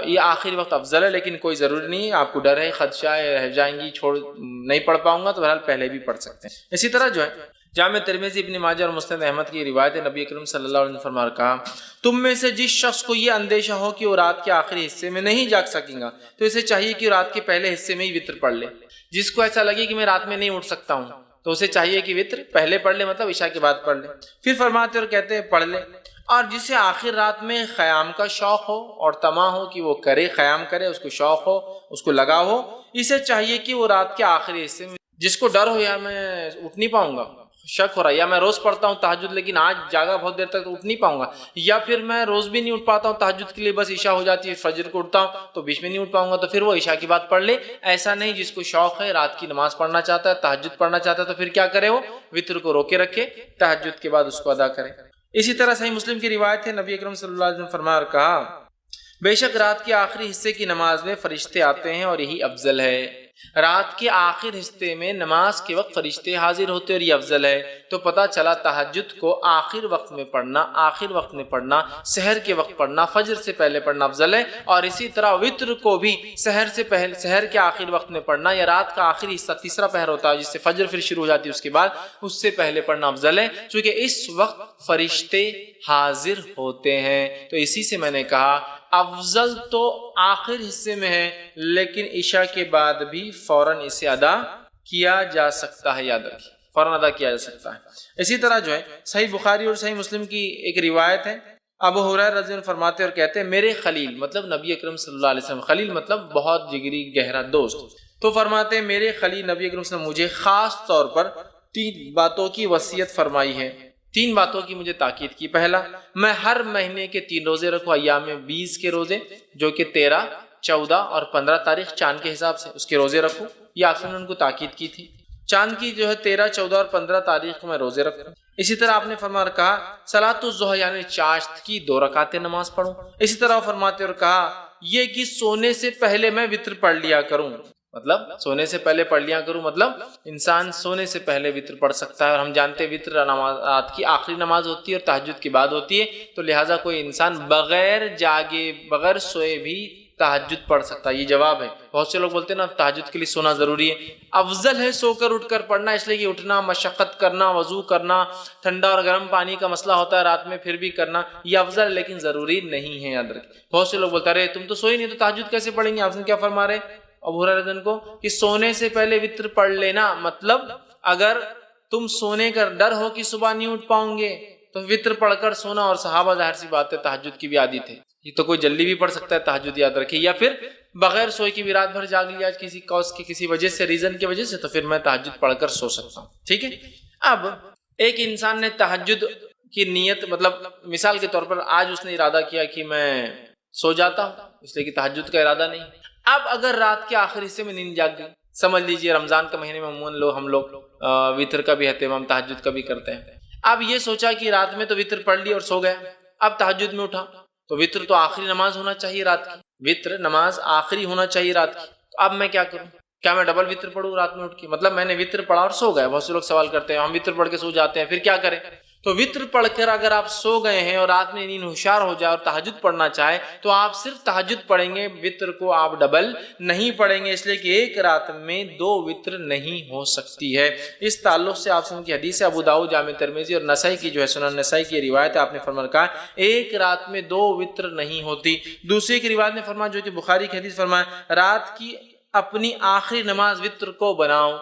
یہ آخری وقت افضل ہے، لیکن کوئی ضروری نہیں ہے، آپ کو ڈر ہے خدشہ ہے رہ جائیں گی چھوڑ نہیں پڑھ پاؤں گا، تو بہرحال پہلے بھی پڑھ سکتے ہیں. اسی طرح جو ہے جامع ترمذی، ابن ماجہ اور مسند احمد کی روایت ہے، نبی اکرم صلی اللہ علیہ وسلم فرمایا کہا تم میں سے جس شخص کو یہ اندیشہ ہو کہ وہ رات کے آخری حصے میں نہیں جاگ سکیں گا تو اسے چاہیے کہ رات کے پہلے حصے میں ہی وتر پڑھ لے. جس کو ایسا لگے کہ میں رات میں نہیں اٹھ سکتا ہوں تو اسے چاہیے کہ وتر پہلے پڑھ لے، مطلب عشاء کے بعد پڑھ لے. پھر فرماتے اور کہتے ہیں پڑھ لے. اور جسے آخر رات میں قیام کا شوق ہو اور طمع ہو کہ وہ کرے، قیام کرے، اس کو شوق ہو، اس کو لگا ہو، اسے چاہیے کہ وہ رات کے آخری حصے میں، جس کو ڈر ہو یا میں اٹھ نہیں پاؤں گا، شک ہو رہا ہے، یا میں روز پڑھتا ہوں تہجد لیکن آج جاگا بہت دیر تک تو اٹھ نہیں پاؤں گا، یا پھر میں روز بھی نہیں اٹھ پاتا ہوں تہجد کے لیے، بس عشاء ہو جاتی ہے فجر کو اٹھتا ہوں تو بیچ میں نہیں اٹھ پاؤں گا، تو پھر وہ عشاء کی بات پڑھ لے. ایسا نہیں، جس کو شوق ہے رات کی نماز پڑھنا چاہتا ہے، تہجد پڑھنا چاہتا ہے، تو پھر کیا کرے، وہ وتر کو روکے رکھے، تہجد کے بعد اس کو ادا کرے. اسی طرح صحیح مسلم کی روایت ہے، نبی اکرم صلی اللہ علیہ وسلم فرمایا اور کہا بے شک رات کے آخری حصے کی نماز میں فرشتے آتے ہیں اور یہی افضل ہے. رات کے آخر حصے میں نماز کے وقت فرشتے حاضر ہوتے اور یہ افضل ہے۔ تو پتہ چلا تہجد کو آخر وقت میں پڑھنا، سحر کے وقت پڑھنا، فجر سے پہلے پڑھنا افضل ہے، اور اسی طرح وتر کو بھی سحر کے آخر وقت میں پڑھنا یا رات کا آخری حصہ تیسرا پہر ہوتا ہے جس سے فجر پھر شروع ہو جاتی ہے، اس کے بعد اس سے پہلے پڑھنا افضل ہے، چونکہ اس وقت فرشتے حاضر ہوتے ہیں۔ تو اسی سے میں نے کہا افضل تو آخر حصے میں ہے، لیکن عشاء کے بعد بھی فوراً اسے ادا کیا جا سکتا ہے، یاد رکھیے فوراً ادا کیا جا سکتا ہے۔ اسی طرح جو ہے صحیح بخاری اور صحیح مسلم کی ایک روایت ہے، ابو ہریرہ رضی اللہ عنہ فرماتے اور کہتے ہیں میرے خلیل مطلب نبی اکرم صلی اللہ علیہ وسلم، خلیل مطلب بہت جگری گہرا دوست، تو فرماتے ہیں میرے خلیل نبی اکرم صلی اللہ علیہ وسلم مجھے خاص طور پر 3 باتوں کی وصیت فرمائی ہے، 3 باتوں کی مجھے تاکید کی۔ پہلا، میں ہر مہینے کے 3 روزے رکھوں، ایام 20 کے روزے جو کہ 13، 14 اور 15 تاریخ چاند کے حساب سے اس کے روزے رکھوں، یہ آپ نے ان کو تاکید کی تھی۔ چاند کی جو ہے 13، 14 اور 15 تاریخ کو میں روزے رکھوں۔ اسی طرح آپ نے فرمایا اور کہا صلاۃ الضحیٰ یعنی چاشت کی 2 رکعتیں نماز پڑھوں۔ اسی طرح فرماتے اور کہا یہ کہ سونے سے پہلے میں وتر پڑھ لیا کروں، مطلب سونے سے پہلے پڑھ لیا کروں، مطلب انسان سونے سے پہلے وتر پڑھ سکتا ہے، اور ہم جانتے ہیں وتر رات کی آخری نماز ہوتی ہے اور تہجد کے بعد ہوتی ہے، تو لہٰذا کوئی انسان بغیر جاگے بغیر سوئے بھی تہجد پڑھ سکتا ہے۔ یہ جواب ہے۔ بہت سے لوگ بولتے ہیں نا تہجد کے لیے سونا ضروری ہے، افضل ہے سو کر اٹھ کر پڑھنا، اس لیے کہ اٹھنا، مشقت کرنا، وضو کرنا، ٹھنڈا اور گرم پانی کا مسئلہ ہوتا ہے رات میں پھر بھی کرنا، یہ افضل ہے لیکن ضروری نہیں ہے، یاد رکھیں۔ بہت سے لوگ بولتے ہیں ارے تم تو سوئی نہیں تو تہجد کیسے پڑھیں گے؟ آپ نے کیا فرما رہے ابو ہریرہ رضی اللہ عنہ کو کہ سونے سے پہلے وتر پڑھ لینا، مطلب اگر تم سونے کا ڈر ہو کہ صبح نہیں اٹھ پاؤں گے تو وتر پڑھ کر سونا، اور صحابہ ظاہر سی بات ہے تہجد کی بھی عادی تھے، یہ تو کوئی جلدی بھی پڑھ سکتا ہے تہجد، یاد رکھیے، یا پھر بغیر سوئے کی بھی رات بھر جاگ لیا کسی کاز کی کسی وجہ سے، ریزن کی وجہ سے، تو پھر میں تہجد پڑھ کر سو سکتا ہوں، ٹھیک ہے۔ اب ایک انسان نے تہجد کی نیت، مطلب مثال کے طور پر آج اس نے ارادہ کیا کہ میں سو جاتا ہوں، اس لیے کہ تہجد کا ارادہ نہیں۔ اب اگر رات کے آخر حصے میں نیند جاگ گئی، سمجھ لیجئے رمضان کے مہینے میں عموماً ہم لوگ وتر کا بھی اہتمام تہجد کا بھی کرتے ہیں، اب یہ سوچا کہ رات میں تو وتر پڑھ لی اور سو گیا، اب تہجد میں اٹھا تو وتر تو آخری نماز ہونا چاہیے رات کی، وتر نماز آخری ہونا چاہیے رات کی، تو اب میں کیا کروں؟ کیا میں ڈبل وتر پڑھوں رات میں اٹھ کے؟ مطلب میں نے وتر پڑھا اور سو گیا۔ بہت سے لوگ سوال کرتے ہیں ہم وتر پڑھ کے سو جاتے ہیں پھر کیا کریں؟ تو وتر پڑھ کر اگر آپ سو گئے ہیں اور رات میں نیند ہوشیار ہو جائے اور تہجد پڑھنا چاہے تو آپ صرف تہجد پڑھیں گے، وتر کو آپ ڈبل نہیں پڑھیں گے، اس لیے کہ ایک رات میں 2 وتر نہیں ہو سکتی ہے۔ اس تعلق سے آپ سن کی حدیث ہے، ابو داؤد جامع ترمذی اور نسائی کی جو ہے سنن نسائی کی روایت ہے، آپ نے فرمایا کہا ایک رات میں 2 وتر نہیں ہوتی۔ دوسری کی روایت نے فرمایا جو کہ بخاری کی حدیث، فرمایا رات کی اپنی آخری نماز وتر کو بناؤ،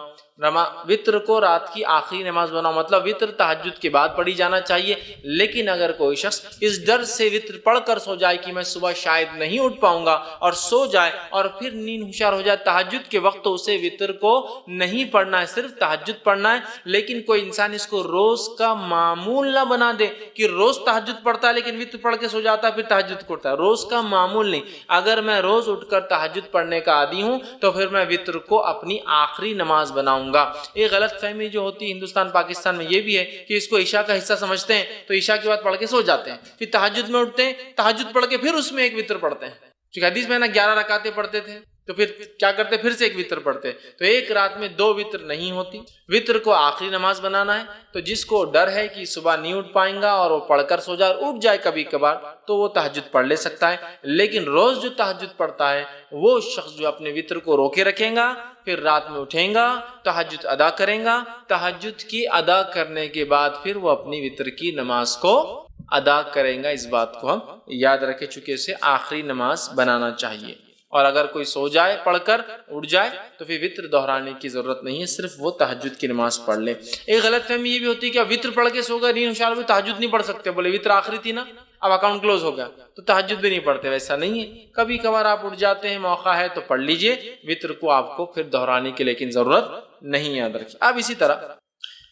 وتر کو رات کی آخری نماز بناؤ، مطلب وتر تہجد کے بعد پڑھی جانا چاہیے، لیکن اگر کوئی شخص اس ڈر سے وتر پڑھ کر سو جائے کہ میں صبح شاید نہیں اٹھ پاؤں گا اور سو جائے اور پھر نیند ہوشیار ہو جائے تہجد کے وقت، تو اسے وتر کو نہیں پڑھنا ہے، صرف تہجد پڑھنا ہے۔ لیکن کوئی انسان اس کو روز کا معمول نہ بنا دے کہ روز تہجد پڑھتا ہے لیکن وتر پڑھ کے سو جاتا ہے پھر تہجد کرتا ہے، روز کا معمول نہیں۔ اگر میں روز اٹھ کر تہجد پڑھنے کا عادی ہوں تو پھر میں وتر کو اپنی آخری نماز بناؤں گا۔ ایک غلط فہمی جو ہوتی ہے ہندوستان پاکستان میں یہ بھی ہے کہ اس کو عشاء کا حصہ سمجھتے ہیں تو عشاء کے بعد پڑھ کے سو جاتے ہیں، پھر تہجد میں اٹھتے ہیں، تہجد پڑھ کے پھر اس میں ایک وتر پڑھتے ہیں، کیونکہ حدیث میں نا 11 رکعتیں پڑھتے تھے تو پھر کیا کرتے پھر سے ایک وتر پڑھتے، تو ایک رات میں 2 وتر نہیں ہوتی۔ وتر کو آخری نماز بنانا ہے، تو جس کو ڈر ہے کہ صبح نہیں اٹھ پائیں گا اور وہ پڑھ کر سو جائے اور اٹھ جائے کبھی کبھار تو وہ تہجد پڑھ لے سکتا ہے، لیکن روز جو تہجد پڑھتا ہے وہ شخص جو اپنے وتر کو روکے رکھیں گا، پھر رات میں اٹھیں گا، تہجد ادا کریں گا، تہجد کی ادا کرنے کے بعد پھر وہ اپنی وتر کی نماز کو ادا کریں گا۔ اس بات کو ہم یاد رکھیں، چونکہ اسے آخری نماز بنانا چاہیے، اور اگر کوئی سو جائے پڑھ کر اٹھ جائے تو پھر وتر دہرانے کی ضرورت نہیں ہے، صرف وہ تہجد کی نماز پڑھ لے۔ ایک غلط فہمی یہ بھی ہوتی ہے کہ وتر پڑھ کے سو گئے، نیند ہوشیار ہوئی، تہجد نہیں پڑھ سکتے، بولے وتر آخری تھی نا اب اکاؤنٹ کلوز ہو گیا تو تہجد بھی نہیں پڑھتے، ویسا نہیں ہے، کبھی کبھار آپ اٹھ جاتے ہیں، موقع ہے تو پڑھ لیجئے، وتر کو آپ کو پھر دہرانے کی لیکن ضرورت نہیں، یاد رکھیے۔ اب اسی طرح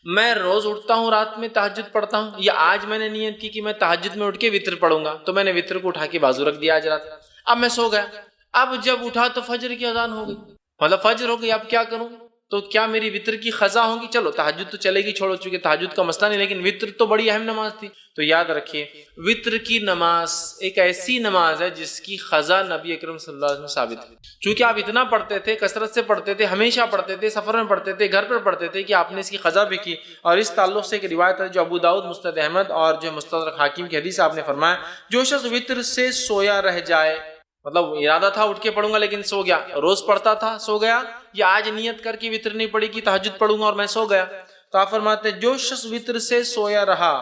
میں روز اٹھتا ہوں رات میں تہجد پڑھتا ہوں، یا آج میں نے نیت کی کہ میں تہجد میں اٹھ کے وتر پڑھوں گا تو میں نے وتر کو اٹھا کے بازو رکھ دیا آج رات، اب میں سو گیا، اب جب اٹھا تو فجر کی اذان ہو گئی، مطلب فجر ہو گئی، اب کیا کروں؟ تو کیا میری وطر کی قضا ہوگی؟ چلو تہجد تو چلے گی، چھوڑو، چونکہ تہجد کا مسئلہ نہیں، لیکن وطر تو بڑی اہم نماز تھی۔ تو یاد رکھیے وطر کی نماز ایک ایسی نماز ہے جس کی قضا نبی اکرم صلی اللہ علیہ وسلم ثابت ہے۔ چونکہ آپ اتنا پڑھتے تھے، کثرت سے پڑھتے تھے، ہمیشہ پڑھتے تھے، سفر میں پڑھتے تھے، گھر پر پڑھتے تھے، کہ آپ نے اس کی قضا بھی کی۔ اور اس تعلق سے ایک روایت ہے جو ابو داؤد، مستدرک احمد اور جو مستدرک حاکم کی حدیث، آپ نے فرمایا جو شخص وطر سے سویا رہ جائے، مطلب ارادہ تھا اٹھ کے پڑھوں گا لیکن سو گیا، روز پڑھتا تھا سو گیا، یا آج نیت کر کے وطر نہیں پڑھی کی تہجد پڑھوں گا اور میں سو گیا، تو آپ فرماتے ہیں جو شخص وطر سے سویا رہا،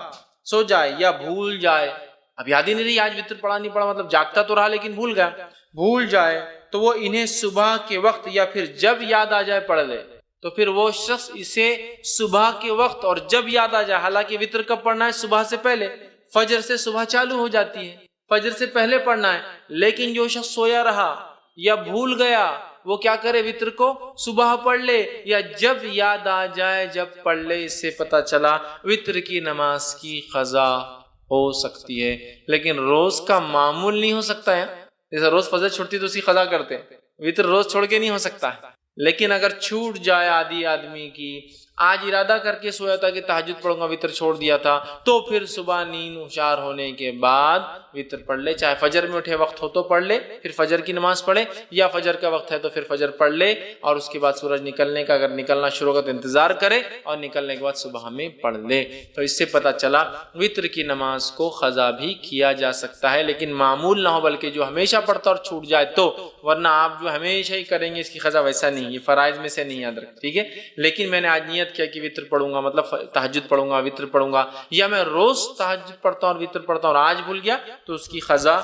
سو جائے یا بھول جائے، اب یاد ہی نہیں رہی آج وطر پڑھا نہیں پڑھا، مطلب جاگتا تو رہا لیکن بھول گیا، بھول جائے تو وہ انہیں صبح کے وقت یا پھر جب یاد آ جائے پڑھ لے۔ تو پھر وہ شخص اسے صبح کے وقت اور جب یاد آ جائے، حالانکہ وطر کب پڑھنا ہے؟ صبح سے پہلے، فجر سے صبح چالو ہو جاتی ہے، فجر سے پہلے پڑھنا ہے، لیکن جو شخص سویا رہا یا بھول گیا وہ کیا کرے؟ وطر کو صبح پڑھ لے یا جب یاد آ جائے جب پڑھ لے۔ اس سے پتہ چلا وطر کی نماز کی قضا ہو سکتی ہے، لیکن روز کا معمول نہیں ہو سکتا ہے۔ جیسے روز فجر چھوٹتی تو اسی قضا کرتے، وطر روز چھوڑ کے نہیں ہو سکتا ہے، لیکن اگر چھوٹ جائے آدمی کی، آج ارادہ کر کے سویا تھا کہ تہجد پڑھوں گا، وطر چھوڑ دیا تھا، تو پھر صبح نیند ہوشیار ہونے کے بعد وطر پڑھ لے، چاہے فجر میں اٹھے وقت ہو تو پڑھ لے، پھر فجر کی نماز پڑھے، یا فجر کا وقت ہے تو پھر فجر پڑھ لے، اور اس کے بعد سورج نکلنے کا اگر نکلنا شروع ہوگا تو انتظار کرے، اور نکلنے کے بعد صبح میں پڑھ لے۔ تو اس سے پتہ چلا وطر کی نماز کو قضا بھی کیا جا سکتا ہے، لیکن معمول نہ ہو، بلکہ جو ہمیشہ پڑھتا اور چھوٹ جائے تو، ورنہ آپ جو ہمیشہ ہی کریں گے اس کی قضا ویسا نہیں، یہ فرائض میں سے نہیں، یاد رکھ، ٹھیک ہے۔ لیکن میں نے آج نیت کیا کہ وطر پڑھوں گا، مطلب تہجد پڑھوں گا، وطر پڑھوں گا، یا میں روز تہجد پڑھتا ہوں اور وطر پڑھتا ہوں اور آج بھول گیا، تو اس کی قضا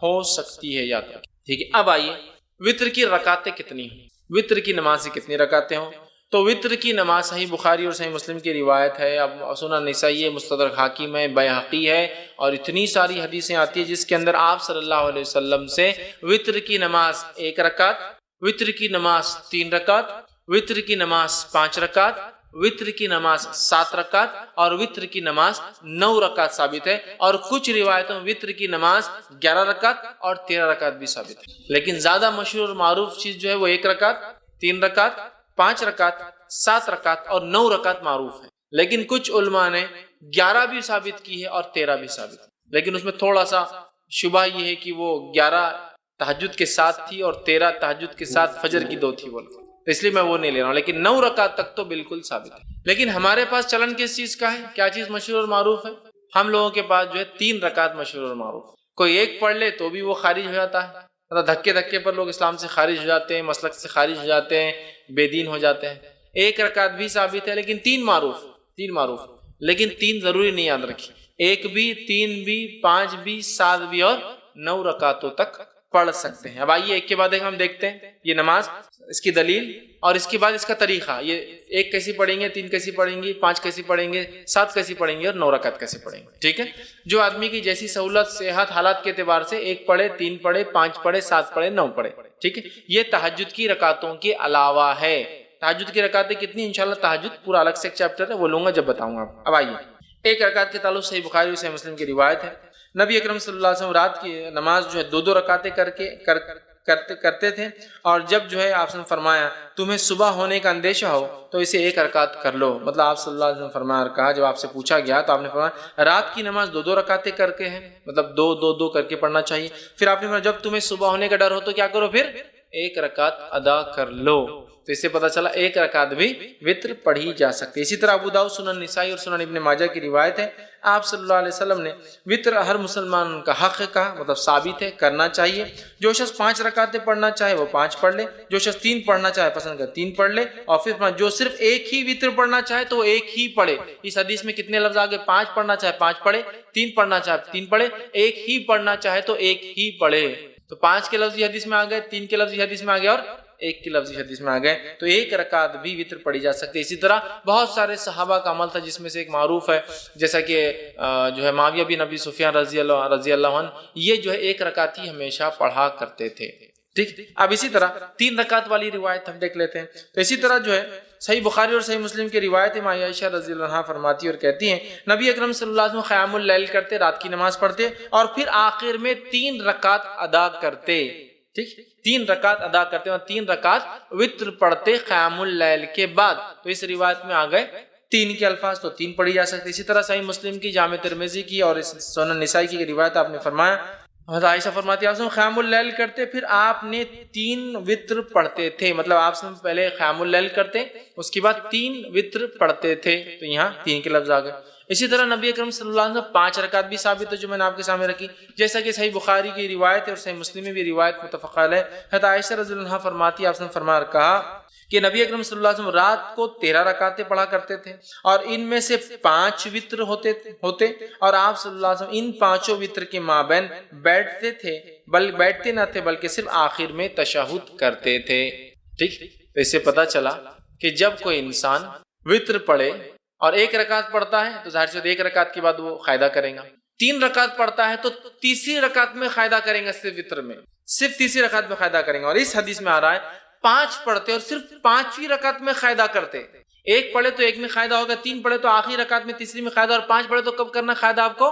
ہو سکتی ہے، یاد رکھ، ٹھیک ہے۔ اب آئیے وطر کی رکعتیں کتنی ہیں، وطر کی نماز سے کتنی رکعتیں ہوں؟ تو وطر کی نماز صحیح بخاری اور صحیح مسلم کی روایت ہے، اب سنن نسائی ہے، مستدرک حاکم ہے، بیہقی ہے، اور اتنی ساری حدیثیں آتی ہیں جس کے اندر آپ صلی اللہ علیہ وسلم سے وطر کی نماز 1 رکعت، وطر کی نماز 3 رکعت، وطر کی نماز 5 رکعت، وطر کی نماز 7 رکعت اور وطر کی نماز 9 رکعت ثابت ہے، اور کچھ روایتوں میں وطر کی نماز 11 رکعت اور 13 رکعت بھی ثابت ہے، لیکن زیادہ مشہور اور معروف چیز جو ہے وہ 1 رکعت، 3 رکعت، 5 رکعت، 7 رکعت اور 9 رکعت معروف ہے، لیکن کچھ علماء نے 11 بھی ثابت کی ہے اور 13 بھی ثابت ہے، لیکن اس میں تھوڑا سا شبہ یہ ہے کہ وہ 11 تہجد کے ساتھ تھی اور 13 تہجد کے ساتھ فجر کی 2 تھی، بولتے، اس لیے میں وہ نہیں لے رہا ہوں، لیکن 9 رکعت تک تو بالکل ثابت ہے۔ لیکن ہمارے پاس چلن کس چیز کا ہے؟ کیا چیز مشہور اور معروف ہے؟ ہم لوگوں کے پاس جو ہے 3 رکعت مشہور اور معروف، کوئی ایک پڑھ لے تو بھی وہ خارج ہو جاتا ہے، مطلب دھکے پر لوگ اسلام سے خارج ہو جاتے ہیں، مسلک سے خارج ہو جاتے ہیں، بے دین ہو جاتے ہیں۔ 1 رکعت بھی ثابت ہے، لیکن 3 معروف، لیکن 3 ضروری نہیں، یاد رکھیے، 1 بھی، 3 بھی، 5 بھی، 7 بھی اور 9 رکعتوں تک پڑھ سکتے ہیں۔ اب آئیے ایک کے بعد ایک ہم دیکھتے ہیں یہ نماز، اس کی دلیل اور اس کے بعد اس کا طریقہ، یہ 1 کیسی پڑھیں گے، 3 کیسی پڑھیں گے، 5 کیسی پڑھیں گے، 7 کیسی پڑھیں گے اور 9 رکعت کیسے پڑھیں گے، ٹھیک ہے۔ جو آدمی کی جیسی سہولت، صحت، حالات کے اعتبار سے 1 پڑھے، 3 پڑھے، 5 پڑھے، 7 پڑھے، 9 پڑھے، ٹھیک ہے۔ یہ تہجد کی رکعتوں کے علاوہ ہے۔ تہجد کی رکعتیں کتنی؟ انشاءاللہ تہجد پورا الگ سے ایک چیپٹر ہے، وہ لوں گا جب بتاؤں گا۔ اب آئیے 1 رکعت کے تعلق صحیح بخاری اور صحیح مسلم کی روایت ہے، نبی اکرم صلی اللہ علیہ وسلم رات کی نماز جو ہے 2 رکعتیں کرتے تھے، اور جب جو ہے آپ نے فرمایا تمہیں صبح ہونے کا اندیشہ ہو تو اسے 1 رکعت کر لو، مطلب آپ صلی اللہ علیہ وسلم فرمایا، کہا جب آپ سے پوچھا گیا تو آپ نے فرمایا رات کی نماز 2 رکعتیں کر کے ہیں، مطلب 2 کر کے پڑھنا چاہیے۔ پھر آپ نے فرمایا جب تمہیں صبح ہونے کا ڈر ہو تو کیا کرو؟ پھر 1 رکعت ادا کر لو۔ تو اس سے پتہ چلا 1 رکعت بھی وطر پڑھی جا سکتی ہے۔ اسی طرح ابو داؤد، سنن نسائی اور سنن ابن ماجہ کی روایت ہے، آپ صلی اللہ علیہ وسلم نے وطر ہر مسلمان کا حق کہا، مطلب ثابت ہے، کرنا چاہیے۔ جو شخص 5 رکعتیں پڑھنا چاہے وہ 5 پڑھ لے، جو شخص 3 پڑھنا چاہے پسند کر 3 پڑھ لے، اور پھر جو صرف 1 ہی وطر پڑھنا چاہے تو وہ 1 ہی پڑھے۔ اس حدیث میں کتنے لفظ آگے؟ 5 پڑھنا چاہے 5 پڑھے، 3 پڑھنا چاہے 3 پڑھے، 1 ہی پڑھنا چاہے تو 1 ہی پڑھے۔ تو 5 کے لفظ حدیث میں آ گئے، 3 کے لفظ حدیث میں آ گئے اور 1 کی لفظی حدیث میں آ گئے، تو 1 رکعت بھی وطر پڑھی جا سکتی ہے۔ اسی طرح بہت سارے صحابہ کا عمل تھا، جس میں سے ایک معروف ہے، جیسا کہ جو ہے معاویہ بن ابی سفیان رضی اللہ عنہ، یہ جو ہے 1 رکعت ہی ہمیشہ پڑھا کرتے تھے، ٹھیک۔ اب اسی طرح 3 رکعت والی روایت ہم دیکھ لیتے ہیں۔ تو اسی طرح جو ہے صحیح بخاری اور صحیح مسلم کی روایت ہے، عائشہ رضی اللہ عنہا فرماتی اور کہتی ہیں نبی اکرم صلی اللہ علیہ وسلم قیام اللیل کرتے، رات کی نماز پڑھتے اور پھر آخر میں 3 رکعت ادا کرتے، ٹھیک، 3 رکعت ادا کرتے اور 3 رکعت وتر پڑھتے قیام اللیل کے بعد. تو اس روایت میں آ گئے 3 کے الفاظ، تو 3 پڑھی جا سکتے. اسی طرح صحیح مسلم کی، جامع ترمذی کی اور سنن نسائی کی روایت آپ نے فرمایا، حضرت عائشہ فرماتی آپ سے قیام اللیل کرتے، پھر آپ نے 3 وتر پڑھتے تھے. مطلب آپ سے پہلے قیام اللیل کرتے، اس کے بعد 3 وتر پڑھتے تھے. تو یہاں 3 کے لفظ آ گئے. اسی طرح نبی اکرم صلی اللہ علیہ وسلم 5 رکعت بھی ثابت ہے، جو میں نے آپ کے سامنے رکھی، جیسا کہ صحیح بخاری کی روایت ہے اور صحیح مسلم میں بھی روایت متفق علیہ. حضرت عائشہ رضی اللہ عنہا فرماتی آپ نے فرمایا کہا کہ نبی اکرم صلی اللہ علیہ وسلم رات کو 13 رکعتیں پڑھا کرتے تھے اور ان میں سے 5 وتر ہوتے اور آپ صلی اللہ علیہ وسلم ان 5 وتر کے مابین بیٹھتے تھے، بیٹھتے نہ تھے بلکہ صرف آخر میں تشہد کرتے تھے. ٹھیک، تو اس سے پتہ چلا کہ جب کوئی انسان وتر پڑھے اور 1 رکعت پڑھتا ہے تو ظاہر سے 1 رکعت کے بعد وہ قاعدہ کرے گا. 3 رکعت پڑھتا ہے تو تیسری رکعت میں قاعدہ کریں گا، صرف وتر میں صرف تیسری رکعت میں قاعدہ کریں گا. اور اس حدیث میں آ رہا ہے 5 پڑھتے اور صرف 5ویں رکعت میں قاعدہ کرتے. 1 پڑھے تو 1 میں قاعدہ ہوگا، 3 پڑھے تو آخری رکعت میں تیسری میں قاعدہ، اور 5 پڑھے تو کب کرنا قاعدہ آپ کو؟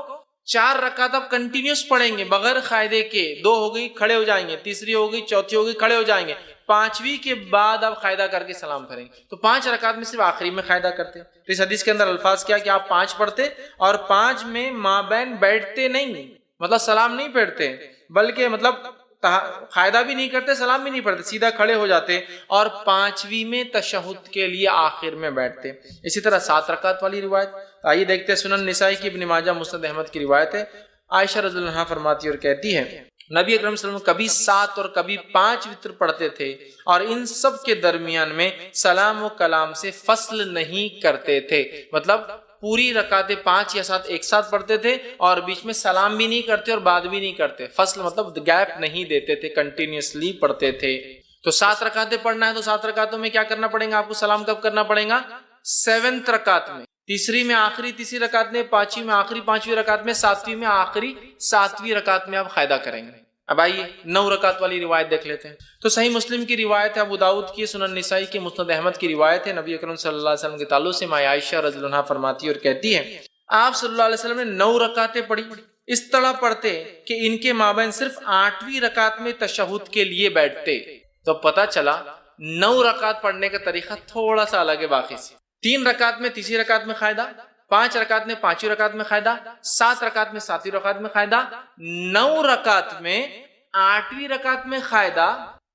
4 رکعت آپ کنٹینیوس پڑھیں گے بغیر قاعدے کے. 2 ہو گئی کھڑے ہو جائیں گے، تیسری ہو گئی، چوتھی ہو گئی کھڑے ہو جائیں گے، 5ویں کے بعد آپ قاعدہ کر کے سلام پھیریں گے. تو 5 رکعت میں صرف آخری میں قاعدہ کرتے. تو اس حدیث کے اندر الفاظ کیا کہ آپ 5 پڑھتے اور 5 میں مابین بیٹھتے نہیں، مطلب سلام نہیں پھیرتے، بلکہ مطلب قاعدہ بھی نہیں کرتے، سلام بھی نہیں پڑھتے، سیدھا کھڑے ہو جاتے اور 5ویں میں تشہد کے لیے آخر میں بیٹھتے. اسی طرح 7 رکعت والی روایت آئیے دیکھتے ہیں. سنن نسائی کی، ابن ماجہ، مسند احمد کی روایت ہے. عائشہ رضی اللہ عنہا فرماتی اور کہتی ہے نبی اکرم صلی اللہ علیہ وسلم کبھی 7 اور کبھی 5 وتر پڑھتے تھے اور ان سب کے درمیان میں سلام و کلام سے فصل نہیں کرتے تھے. مطلب پوری رکعتیں 5 یا 7 ایک ساتھ پڑھتے تھے اور بیچ میں سلام بھی نہیں کرتے اور بات بھی نہیں کرتے. فصل مطلب گیپ نہیں دیتے تھے، کنٹینیوسلی پڑھتے تھے. تو 7 رکعتیں پڑھنا ہے تو 7 رکعتوں میں کیا کرنا پڑے گا آپ کو؟ سلام کب کرنا پڑے گا؟ 7 رکعت میں، تیسری میں آخری تیسری رکعت میں، 5ویں میں آخری 5ویں رکعت میں، 7ویں میں آخری 7ویں رکعت میں آپ قاعدہ کریں گے. اب آئیے 9 رکعت والی روایت دیکھ لیتے ہیں. تو صحیح مسلم کی روایت ہے، ابو داؤد کی، سنن نسائی کی، مسند احمد کی روایت ہے. نبی اکرم صلی اللہ علیہ وسلم کے تعلق سے ماں عائشہ رضی اللہ عنہا فرماتی اور کہتی ہے آپ صلی اللہ علیہ وسلم نے 9 رکعتیں پڑھی، اس طرح پڑھتے کہ ان کے مابین صرف 8ویں رکعت میں تشہد کے لیے بیٹھتے. تو پتہ چلا 9 رکعت پڑھنے کا طریقہ تھوڑا سا الگ ہے باقی سے. 3 رکعت میں تیسری رکعت میں قاعدہ، 5 رکعت میں 5ویں رکعت میں قاعدہ، 7 رکعت میں 7ویں رکعت میں قاعدہ، 9 رکعت میں 8ویں رکعت میں قاعدہ،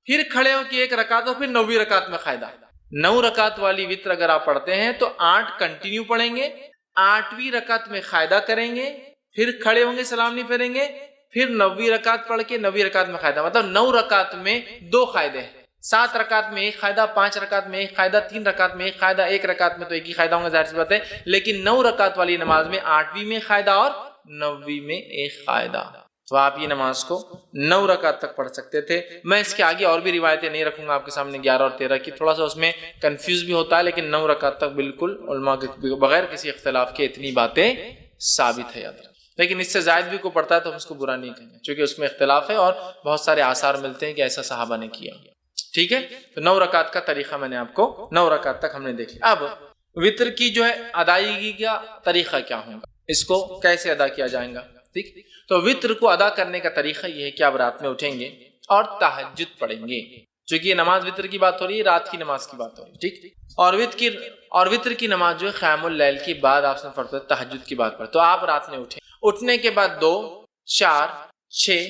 پھر کھڑے ہو کے 1 رکعت اور پھر 9ویں رکعت میں قاعدہ. 9 رکعت والی وتر اگر آپ پڑھتے ہیں تو 8 کنٹینیو پڑھیں گے، 8ویں رکعت میں قاعدہ کریں گے، پھر کھڑے ہوں گے، سلام نہیں پھیریں گے، پھر 9ویں رکعت پڑھ کے 9ویں رکعت میں قاعدہ. مطلب 9 رکعت میں 2 قاعدے ہیں. 7 رکعت میں 1 قاعدہ، 5 رکعت میں 1 قاعدہ، 3 رکعت میں 1 قاعدہ، 1 رکعت میں تو 1 ہی قاعدہ ہوں گا ظاہر سی بات ہے. لیکن 9 رکعت والی نماز میں 8ویں میں قاعدہ اور 9ویں میں 1 قاعدہ. تو آپ یہ نماز کو 9 رکعت تک پڑھ سکتے تھے. میں اس کے آگے اور بھی روایتیں نہیں رکھوں گا آپ کے سامنے 11 اور 13 کی، تھوڑا سا اس میں کنفیوز بھی ہوتا ہے، لیکن 9 رکعت تک بالکل علماء کے بغیر کسی اختلاف کے اتنی باتیں ثابت ہے. یاد رکھیں، لیکن اس سے زائد بھی کوئی پڑھتا ہے تو ہم اس کو برا نہیں کہیں گے، چونکہ اس میں اختلاف ہے اور بہت سارے آثار ملتے ہیں کہ ایسا صحابہ نے کیا. ٹھیک ہے، تو 9 رکعت کا طریقہ میں نے آپ کو 9 رکعت تک ہم نے دیکھ لیا. اب وتر کی جو ہے ادائیگی کا طریقہ کیا ہوگا، اس کو کیسے ادا کیا جائے گا. ٹھیک، تو وتر کو ادا کرنے کا طریقہ یہ ہے کہ آپ رات میں اٹھیں گے اور تہجد پڑھیں گے. چونکہ یہ نماز وتر کی بات ہو رہی ہے، رات کی نماز کی بات ہو رہی ہے. ٹھیک، اور وتر کی نماز جو ہے قیام اللیل کے بعد آپ سے پڑھتے ہیں، تہجد کی بات پر. تو آپ رات میں اٹھیں، اٹھنے کے بعد 2 4 6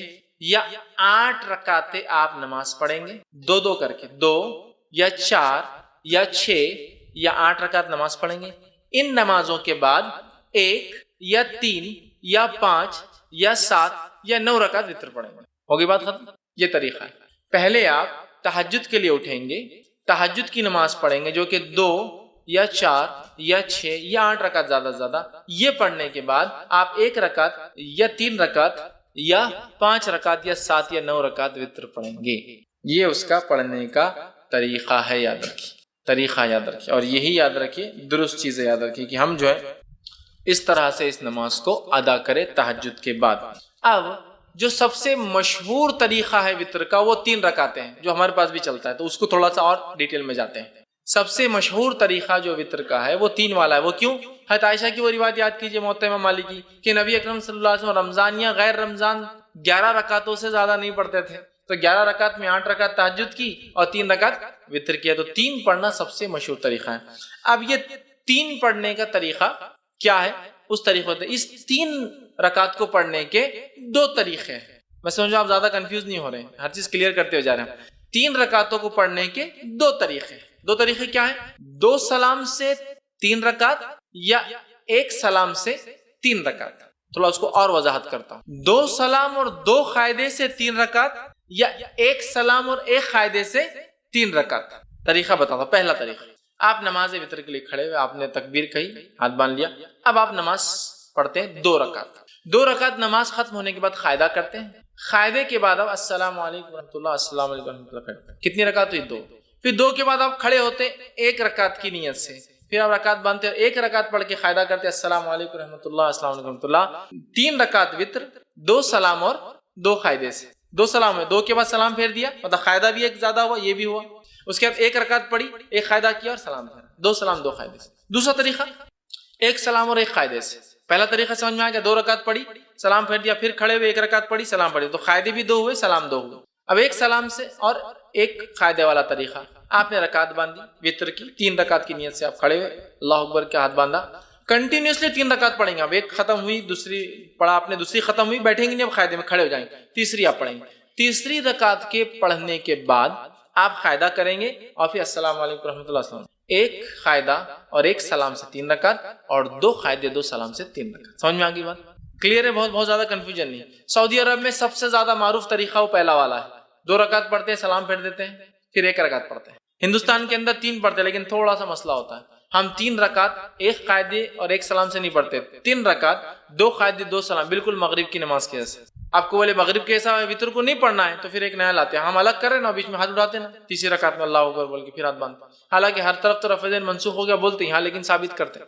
یا 8 رکعتیں آپ نماز پڑھیں گے، 2 کر کے 2 یا 4 یا 6 یا 8 رکعت نماز پڑھیں گے. ان نمازوں کے بعد 1 یا 3 یا 5 یا 7 یا 9 رکعت وتر پڑھیں گے. ہوگی بات ختم. یہ طریقہ ہے. پہلے آپ تہجد کے لیے اٹھیں گے، تہجد کی نماز پڑھیں گے جو کہ 2 یا 4 یا 6 یا 8 رکعت زیادہ سے زیادہ. یہ پڑھنے کے بعد آپ 1 رکعت یا 3 رکعت یا 5 رکعت یا 7 یا 9 رکعت وتر پڑھیں گے. یہ اس کا پڑھنے کا طریقہ ہے. یاد رکھیے، طریقہ یاد رکھیے، اور یہی یاد رکھیے، درست چیزیں یاد رکھیے کہ ہم جو ہے اس طرح سے اس نماز کو ادا کرے تہجد کے بعد. اب جو سب سے مشہور طریقہ ہے وتر کا وہ 3 رکعتیں ہیں جو ہمارے پاس بھی چلتا ہے، تو اس کو تھوڑا سا اور ڈیٹیل میں جاتے ہیں. سب سے مشہور طریقہ جو وتر کا ہے وہ 3 والا ہے. وہ کیوں؟ حضرت عائشہ کی وہ روایت یاد کیجئے موطا امام مالک کی کہ نبی اکرم صلی اللہ علیہ وسلم رمضان یا غیر رمضان 11 رکعتوں سے زیادہ نہیں پڑھتے تھے. تو 11 رکعت میں 8 رکعت تہجد کی اور 3 رکعت وتر کیا. تو 3 پڑھنا سب سے مشہور طریقہ ہے. اب یہ 3 پڑھنے کا طریقہ کیا ہے؟ اس طریقے سے اس 3 رکعت کو پڑھنے کے 2 طریقے ہیں. میں سمجھو آپ زیادہ کنفیوز نہیں ہو رہے ہیں, ہر چیز کلیئر کرتے ہوئے جا رہے ہیں. 3 رکعتوں کو پڑھنے کے 2 طریقے. 2 طریقے کیا ہیں؟ 2 سلام سے 3 رکعت یا 1 سلام سے 3 رکعت. تھوڑا اس کو اور وضاحت کرتا ہوں. 2 سلام اور 2 قاعدے سے 3 رکعت یا 1 سلام اور 1 قاعدے سے 3 رکعت. طریقہ بتاتا ہوں. پہلا طریقہ, آپ نماز وتر کے لیے کھڑے ہوئے, آپ نے تکبیر کہی, ہاتھ باندھ لیا. اب آپ نماز پڑھتے ہیں 2 رکعت. 2 رکعت نماز ختم ہونے کے بعد قاعدہ کرتے ہیں. قاعدے کے بعد آپ السلام علیکم ورحمۃ اللہ, السلام علیکم ورحمۃ اللہ کرتے ہیں. کتنی رکعت ہوئی؟ 2. پھر 2 کے بعد آپ کھڑے ہوتے 1 رکعت کی نیت سے. پھر آپ رکعت باندھتے ہیں, 1 رکعت پڑھ کے قاعدہ کرتے السلام علیکم ورحمۃ اللہ, السلام علیکم ورحمۃ اللہ. 3 رکعت وتر, 2 سلام اور 2 قاعدے سے. 2 سلام ہے, 2 کے بعد سلام پھیر دیا, مطلب قاعدہ بھی ایک زیادہ ہوا, یہ بھی ہوا. اس کے بعد 1 رکعت پڑھی, 1 قاعدہ کیا اور سلام پھیرا. 2 سلام 2 قاعدے سے. دوسرا طریقہ 1 سلام اور 1 قاعدے سے. پہلا طریقہ سمجھ میں آ گیا, 2 رکعت پڑھی, سلام پھیر دیا, پھر کھڑے ہوئے 1 رکعت پڑھی, سلام پڑھی, تو قاعدے بھی 2 ہوئے, سلام 2 ہوئے. اب 1 سلام سے اور 1 قاعدے والا طریقہ, آپ نے رکعت باندھی وتر کی, 3 رکعت کی نیت سے آپ کھڑے ہوئے, اللہ اکبر کے ہاتھ باندھا, کنٹینیوسلی 3 رکعت پڑھیں گے. اب 1 ختم ہوئی, دوسری پڑھا آپ نے, دوسری ختم ہوئی, بیٹھیں گے نہیں, اب قاعدے میں کھڑے ہو جائیں گے, تیسری آپ پڑھیں گے. تیسری رکعت کے پڑھنے کے بعد آپ قاعدہ کریں گے اور پھر السلام علیکم رحمۃ اللہ السلام. 1 قاعدہ اور 1 سلام سے 3 رکعت اور 2 قاعدے 2 سلام سے 3 رکعت. سمجھ میں آ گئی بات؟ کلیئر ہے؟ بہت زیادہ کنفیوژن نہیں. سعودی عرب میں سب سے زیادہ معروف طریقہ وہ پہلا والا ہے. 2 رکعت پڑھتے ہیں, سلام پھیر دیتے ہیں, پھر 1 رکعت پڑھتے ہیں. ہندوستان کے اندر 3 پڑھتے ہیں, لیکن تھوڑا سا مسئلہ ہوتا ہے. ہم 3 رکعت 1 قاعدے اور 1 سلام سے نہیں پڑھتے, 3 رکعت 2 قاعدے 2 سلام, بالکل مغرب کی نماز کے جیسے. آپ کو بولے مغرب کے ایسا وتر کو نہیں پڑھنا ہے تو پھر ایک نیا لاتے ہیں, ہم الگ کر رہے ہیں نا, بیچ میں ہاتھ اٹھاتے ہیں نا, تیسری رکعت میں اللہ اکبر بول کے پھر ہاتھ باندھتے ہیں. حالانکہ ہر طرف تو رفع دین منسوخ ہو گیا بولتے ہیں یہاں, لیکن ثابت کرتے ہیں